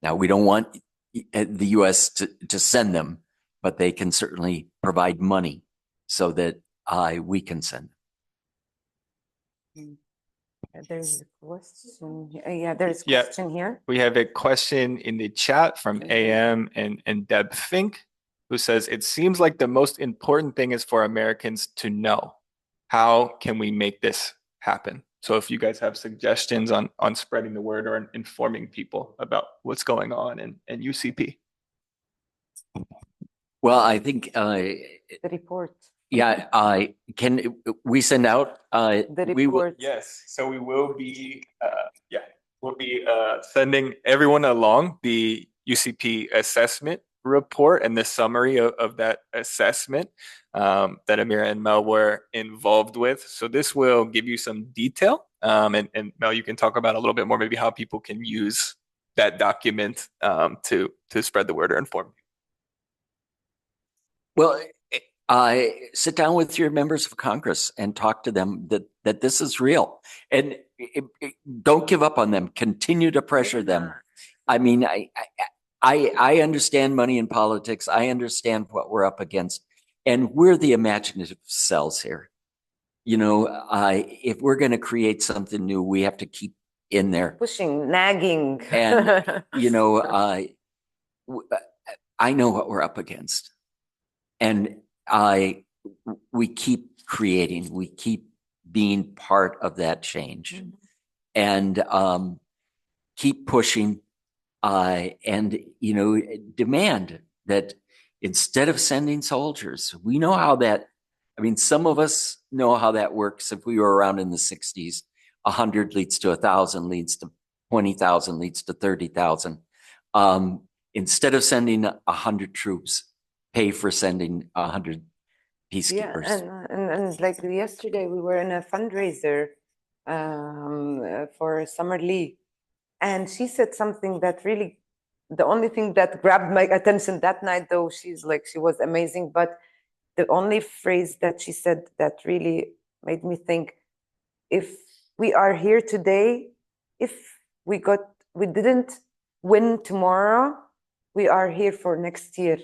Now, we don't want the U.S. to send them, but they can certainly provide money so that we can send them. There's a question. Yeah, there's a Yeah. question here. We have a question in the chat from AM and Deb Fink, who says, it seems like the most important thing is for Americans to know. How can we make this happen? So if you guys have suggestions on spreading the word or informing people about what's going on in UCP. Well, I think, The report. yeah, can we send out? The We will, report. Yes, so we will be, we'll be sending everyone along the UCP assessment report and the summary of that assessment that Amira and Mel were involved with. So this will give you some detail. And Mel, you can talk about a little bit more maybe how people can use that document to spread the word or inform. well, sit down with your members of Congress and talk to them that this is real, and don't give up on them. Continue to pressure them. I mean, I understand money in politics. I understand what we're up against, and we're the imaginative cells here. You know, if we're going to create something new, we have to keep in there. Pushing, nagging. And, you know, I know what we're up against. And we keep creating, we keep being part of that change, and keep pushing, and, you know, demand that instead of sending soldiers, we know how that, I mean, some of us know how that works. If we were around in the 60s, 100 leads to 1,000, leads to 20,000, leads to 30,000. Instead of sending 100 troops, pay for sending 100 peacekeepers. Yeah, and like yesterday, we were in a fundraiser for Summer Lee, and she said something that really, the only thing that grabbed my attention that night, though she was amazing, but the only phrase that she said that really made me think, if we are here today, if we didn't win tomorrow, we are here for next year.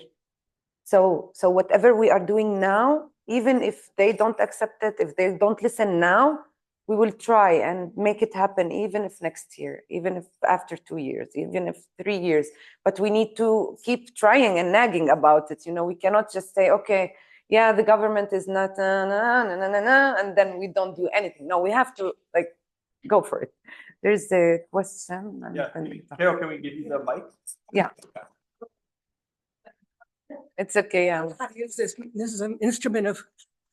So whatever we are doing now, even if they don't accept it, if they don't listen now, we will try and make it happen, even if next year, even if after 2 years, even if 3 years. But we need to keep trying and nagging about it. You know, we cannot just say, okay, yeah, the government is not, and then we don't do anything. No, we have to go for it. There's a question. Yeah, Carol, can we give you the mic? Yeah. It's okay. How to use this. This is an instrument of,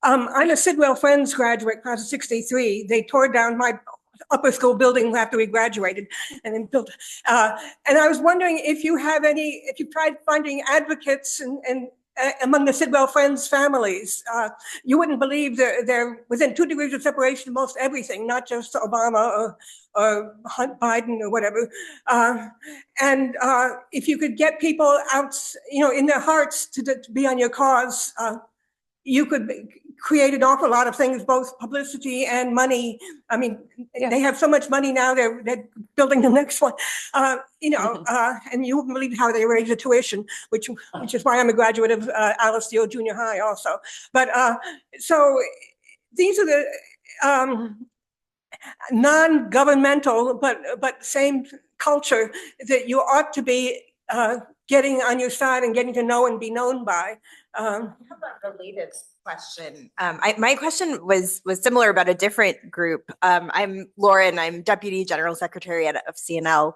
I'm a Sidwell Friends graduate, class of 63. They tore down my upper school building after we graduated and then built, and I was wondering if you tried finding advocates and among the Sidwell Friends families. You wouldn't believe they're within 2 degrees of separation of most everything, not just Obama or Hunt Biden or whatever. And if you could get people out, you know, in their hearts to be on your cause, you could create an awful lot of things, both publicity and money. I mean, they have so much money now, they're building the next one, you know, and you wouldn't believe how they raise the tuition, which is why I'm a graduate of Alice Steele Junior High also. But so these are the non-governmental, but same culture that you ought to be getting on your side and getting to know and be known by. I have a related question. My question was similar about a different group. I'm Lauren. I'm Deputy General Secretary of CNL,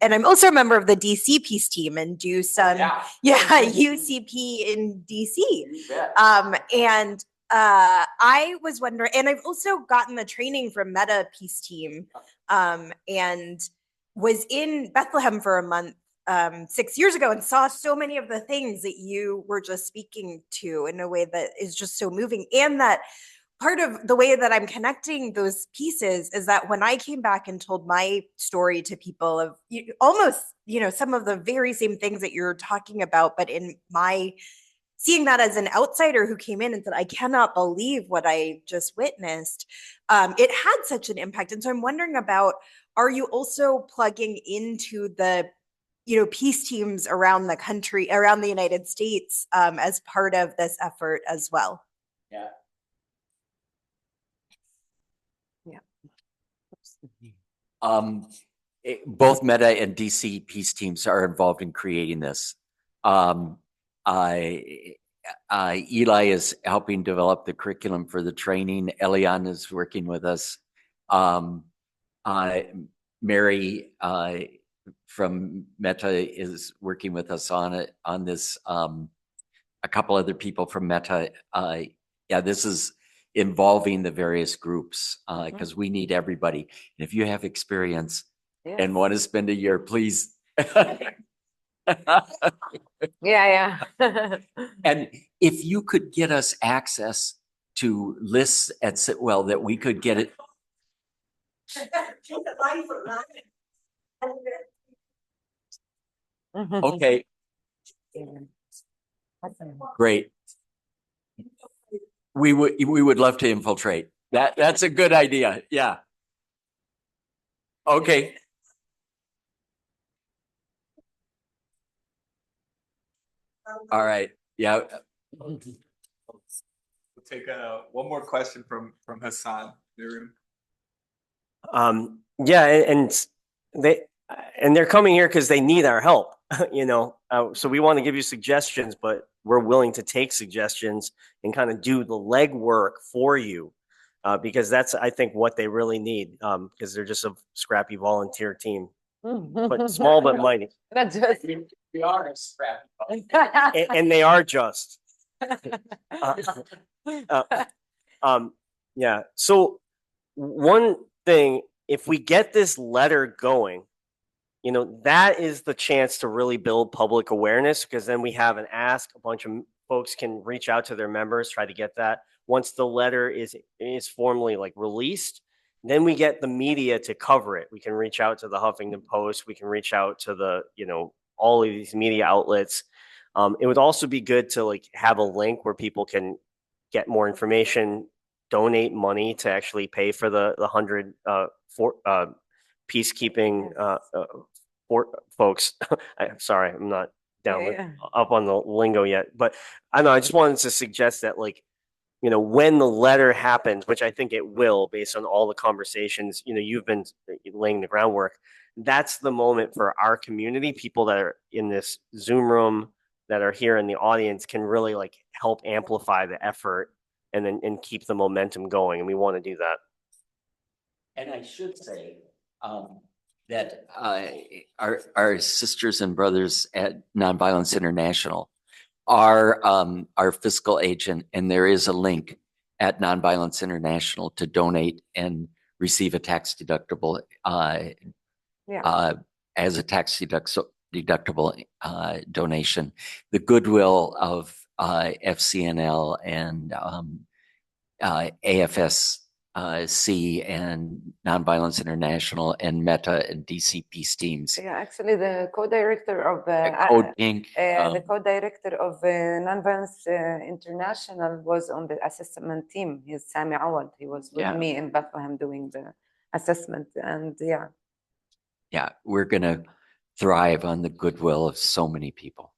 and I'm also a member of the DC Peace Team and do some UCP in DC. And I was wondering, and I've also gotten the training from Meta Peace Team, and was in Bethlehem for a month 6 years ago and saw so many of the things that you were just speaking to in a way that is just so moving. And that part of the way that I'm connecting those pieces is that when I came back and told my story to people of almost, you know, some of the very same things that you're talking about, but in my seeing that as an outsider who came in and said, I cannot believe what I just witnessed, it had such an impact. And so I'm wondering about, are you also plugging into the peace teams around the country, around the United States, as part of this effort as well? Yeah. Both Meta and DC peace teams are involved in creating this. Eli is helping develop the curriculum for the training. Elian is working with us. Mary from Meta is working with us on this. A couple other people from Meta. This is involving the various groups because we need everybody. And if you have experience and want to spend a year, please. Yeah. And if you could get us access to lists at Sitwell that we could get it. Okay. Great. We would love to infiltrate. That's a good idea. Yeah. Okay. All right. Yeah. We'll take one more question from Hassan in the room. Yeah, and they're coming here because they need our help, so we want to give you suggestions, but we're willing to take suggestions and kind of do the legwork for you, because that's, I think, what they really need, because they're just a scrappy volunteer team, but small but mighty. Not just. We are scrappy. And they are just. Yeah. So one thing, if we get this letter going, that is the chance to really build public awareness, because then we have an ask. A bunch of folks can reach out to their members, try to get that. Once the letter is formally released, then we get the media to cover it. We can reach out to the Huffington Post. We can reach out to the, all of these media outlets. It would also be good to have a link where people can get more information, donate money to actually pay for the 100 peacekeeping folks. Sorry, I'm not down up on the lingo yet, but I know I just wanted to suggest that when the letter happens, which I think it will, based on all the conversations, you've been laying the groundwork. That's the moment for our community, people that are in this Zoom room, that are here in the audience, can really help amplify the effort and keep the momentum going. And we want to do that. And I should say that our sisters and brothers at Nonviolence International are our fiscal agent, and there is a link at Nonviolence International to donate and receive a tax deductible as a tax deductible donation. The goodwill of FCNL and AFSC and Nonviolence International and Meta and DC Peace teams. Yeah, actually, the co-director of the co-director of Nonviolence International was on the assessment team. He's Sami Awad. He was with me in Bethlehem doing the assessment, and we're gonna thrive on the goodwill of so many people.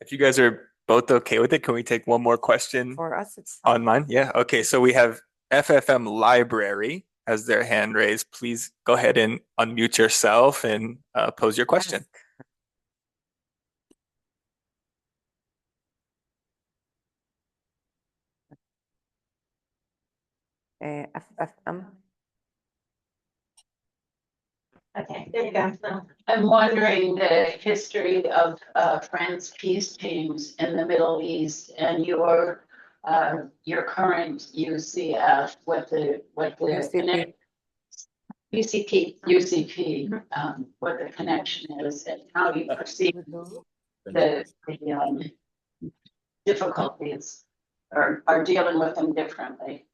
If you guys are both okay with it, can we take one more question? For us, it's on mine. Yeah. Okay. So we have FFM Library has their hand raised. Please go ahead and unmute yourself and pose your question. FFM. Okay, there you go. I'm wondering the history of France peace teams in the Middle East and your current UCF, what the UCP, what the connection is, and how you perceive the difficulties or are dealing with them differently.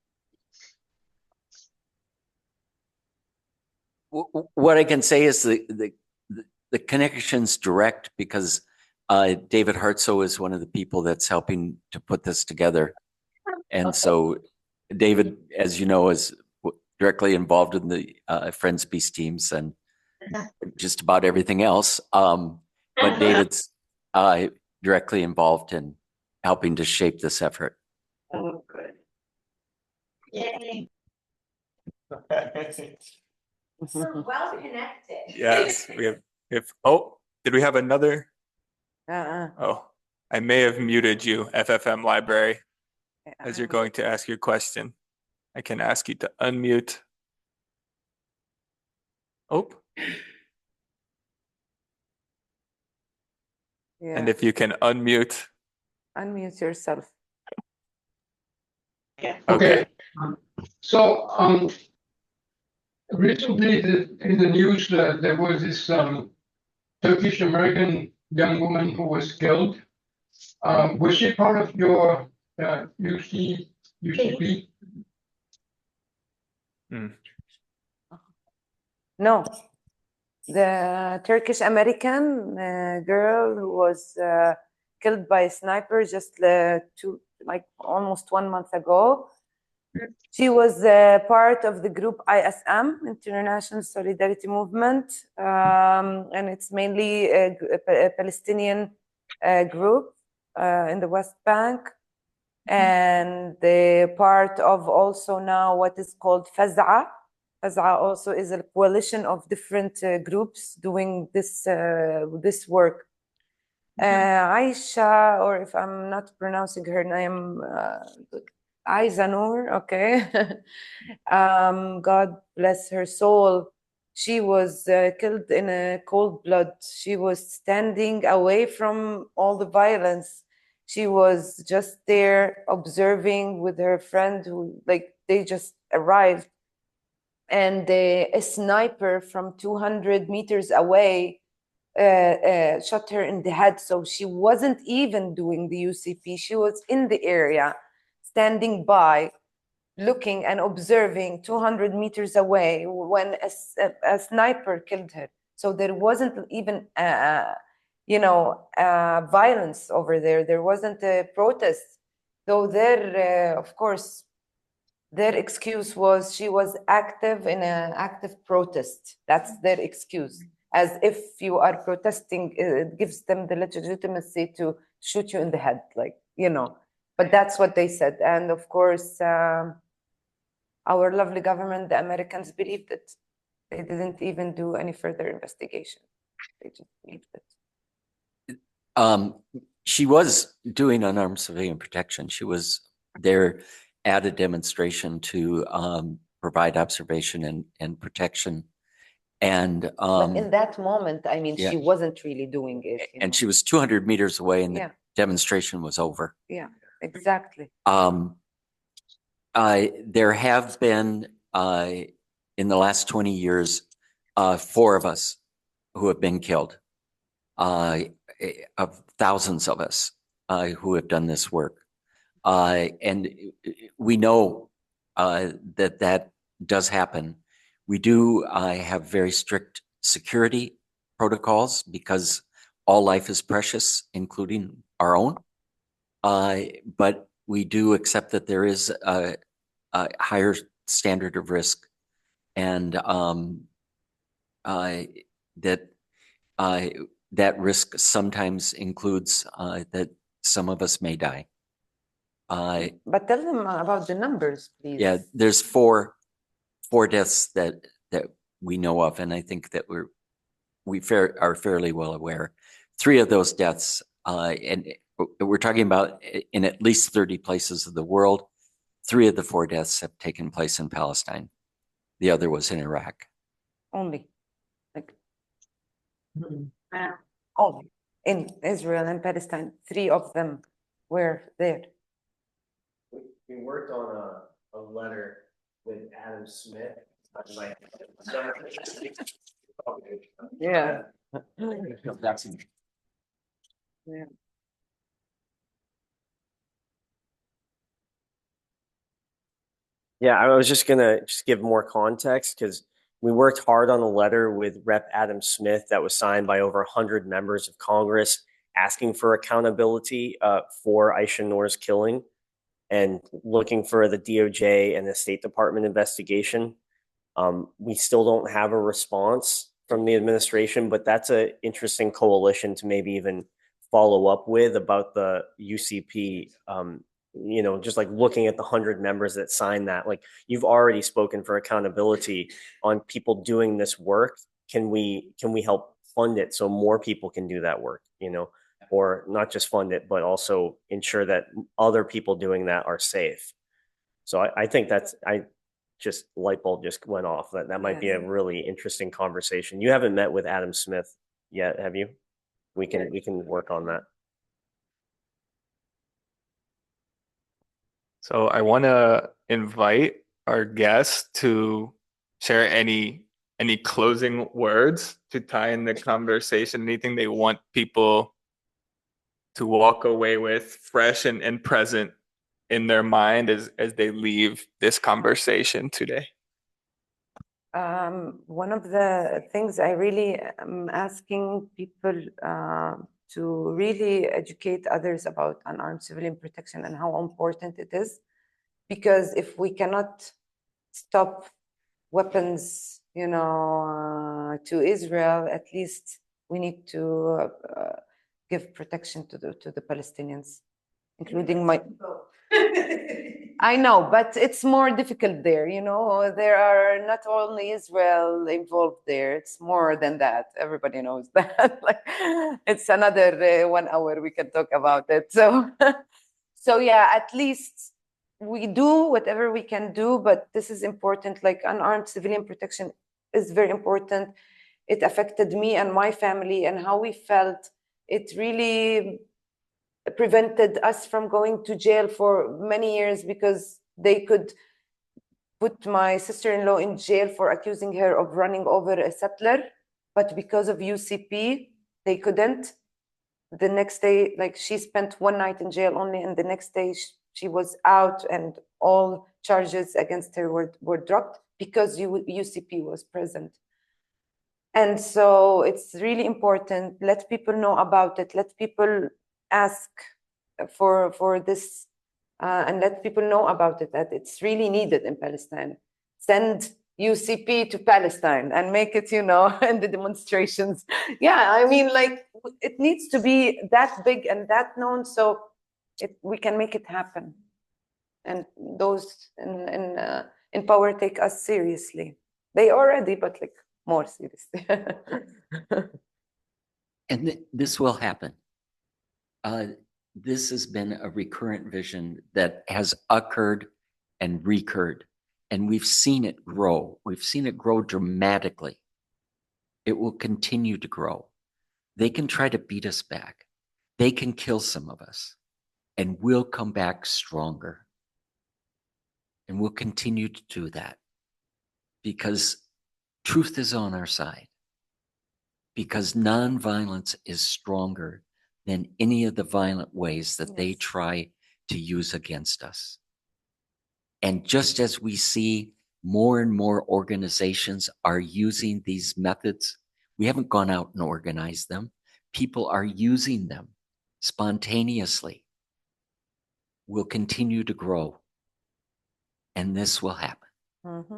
What I can say is the connection's direct because David Hartso is one of the people that's helping to put this together. And so David, as you know, is directly involved in the Friends Peace teams and just about everything else. But David's directly involved in helping to shape this effort. Oh, good. Yay. So well connected. Yes, we have, oh, did we have another? Uh-uh. Oh, I may have muted you, FFM Library, as you're going to ask your question. I can ask you to unmute. Oh, Yeah. and if you can unmute. Unmute yourself. Okay. So recently in the news there was this Turkish American young woman who was killed. Was she part of your UCP? No, the Turkish American girl who was killed by a sniper just almost 1 month ago. She was part of the group ISM, International Solidarity Movement, and it's mainly a Palestinian group in the West Bank. And they're part of also now what is called Faz'a. Faz'a also is a coalition of different groups doing this work. Aisha, or if I'm not pronouncing her name, Aizanur, okay. God bless her soul. She was killed in a cold blood. She was standing away from all the violence. She was just there observing with her friend who, they just arrived. And a sniper from 200 meters away shot her in the head. So she wasn't even doing the UCP. She was in the area, standing by, looking and observing 200 meters away when a sniper killed her. So there wasn't even, violence over there. There wasn't a protest. Though there, of course, their excuse was she was active in an active protest. That's their excuse. As if you are protesting, it gives them the legitimacy to shoot you in the head, But that's what they said. And of course, our lovely government, the Americans, believed it. They didn't even do any further investigation. They just believed it. She was doing unarmed civilian protection. She was there at a demonstration to provide observation and protection. And but in that moment, I mean, yeah. she wasn't really doing it. And she was 200 meters away and Yeah. the demonstration was over. Yeah, exactly. There have been, in the last 20 years, 4 of us who have been killed, of thousands of us who have done this work. And we know that does happen. We do have very strict security protocols because all life is precious, including our own. But we do accept that there is a higher standard of risk, and that risk sometimes includes that some of us may die. But tell them about the numbers, please. Yeah, there's four deaths that we know of, and I think that we are fairly well aware. 3 of those deaths, and we're talking about in at least 30 places of the world. 3 of the 4 deaths have taken place in Palestine. The other was in Iraq. Only. Only. In Israel and Palestine, 3 of them were there. We worked on a letter with Adam Smith. Yeah. Yeah. Yeah, I was just gonna give more context because we worked hard on a letter with Rep. Adam Smith that was signed by over 100 members of Congress. asking for accountability for Aisha Noor's killing and looking for the DOJ and the State Department investigation. We still don't have a response from the administration, but that's an interesting coalition to maybe even follow up with about the UCP. Just like looking at the 100 members that signed that, like you've already spoken for accountability on people doing this work. Can we help fund it so more people can do that work, or not just fund it, but also ensure that other people doing that are safe. So I think just light bulb just went off. That might be a really interesting conversation. You haven't met with Adam Smith yet, have you? We can work on that. So I want to invite our guests to share any closing words to tie in the conversation, anything they want people to walk away with fresh and present in their mind as they leave this conversation today. One of the things I really am asking people to really educate others about unarmed civilian protection and how important it is. Because if we cannot stop weapons, to Israel, at least we need to give protection to the Palestinians, including my... I know, but it's more difficult there, There are not only Israel involved there, it's more than that. Everybody knows that. It's another 1 hour we can talk about it. So yeah, at least we do whatever we can do, but this is important. Like unarmed civilian protection is very important. It affected me and my family and how we felt. It really prevented us from going to jail for many years because they could put my sister-in-law in jail for accusing her of running over a settler, but because of UCP, they couldn't. The next day, she spent one night in jail only, and the next day she was out and all charges against her were dropped because UCP was present. And so it's really important. Let people know about it. Let people ask for this and let people know about it, that it's really needed in Palestine. Send UCP to Palestine and make it, in the demonstrations. Yeah, I mean, it needs to be that big and that known so we can make it happen. And those in power take us seriously. They already, but more seriously. And this will happen. This has been a recurrent vision that has occurred and recurred, and we've seen it grow. We've seen it grow dramatically. It will continue to grow. They can try to beat us back. They can kill some of us, and we'll come back stronger. And we'll continue to do that because truth is on our side, because nonviolence is stronger than any of the violent ways that they try to use against us. And just as we see more and more organizations are using these methods, we haven't gone out and organized them. People are using them spontaneously. We'll continue to grow, and this will happen. Mm-hmm.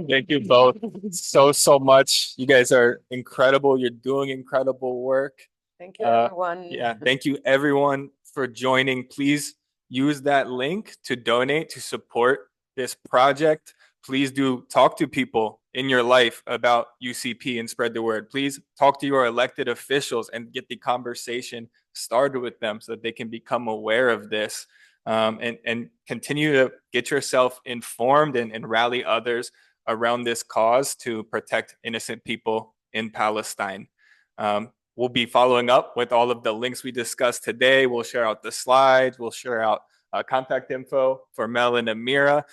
Thank you both so much. You guys are incredible. You're doing incredible work. Thank you, everyone. Yeah, thank you everyone for joining. Please use that link to donate to support this project. Please do talk to people in your life about UCP and spread the word. Please talk to your elected officials and get the conversation started with them so that they can become aware of this. And continue to get yourself informed and rally others around this cause to protect innocent people in Palestine. We'll be following up with all of the links we discussed today. We'll share out the slides. We'll share out contact info for Mel and Amira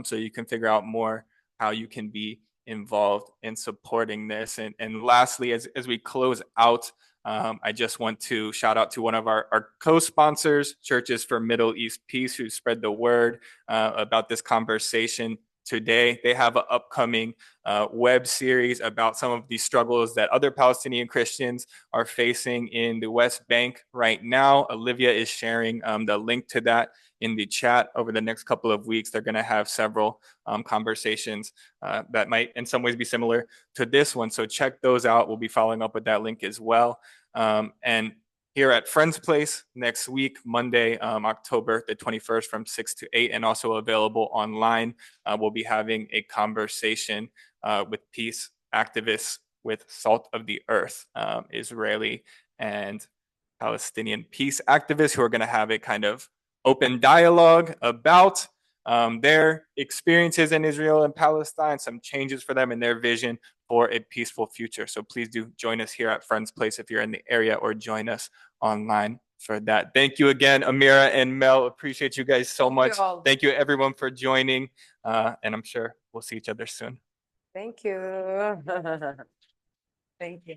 so you can figure out more how you can be involved in supporting this. And lastly, as we close out, I just want to shout out to one of our co-sponsors, Churches for Middle East Peace, who spread the word about this conversation today. They have an upcoming web series about some of the struggles that other Palestinian Christians are facing in the West Bank right now. Olivia is sharing the link to that in the chat. Over the next couple of weeks, they're going to have several conversations that might in some ways be similar to this one. So check those out. We'll be following up with that link as well. And here at Friends Place next week, Monday, October the 21st from 6 to 8, and also available online. We'll be having a conversation with peace activists with Salt of the Earth, Israeli and Palestinian peace activists who are going to have a kind of open dialogue about their experiences in Israel and Palestine, some changes for them and their vision for a peaceful future. So please do join us here at Friends Place if you're in the area, or join us online for that. Thank you again, Amira and Mel. Appreciate you guys so much. Thank you everyone for joining. And I'm sure we'll see each other soon. Thank you. Thank you.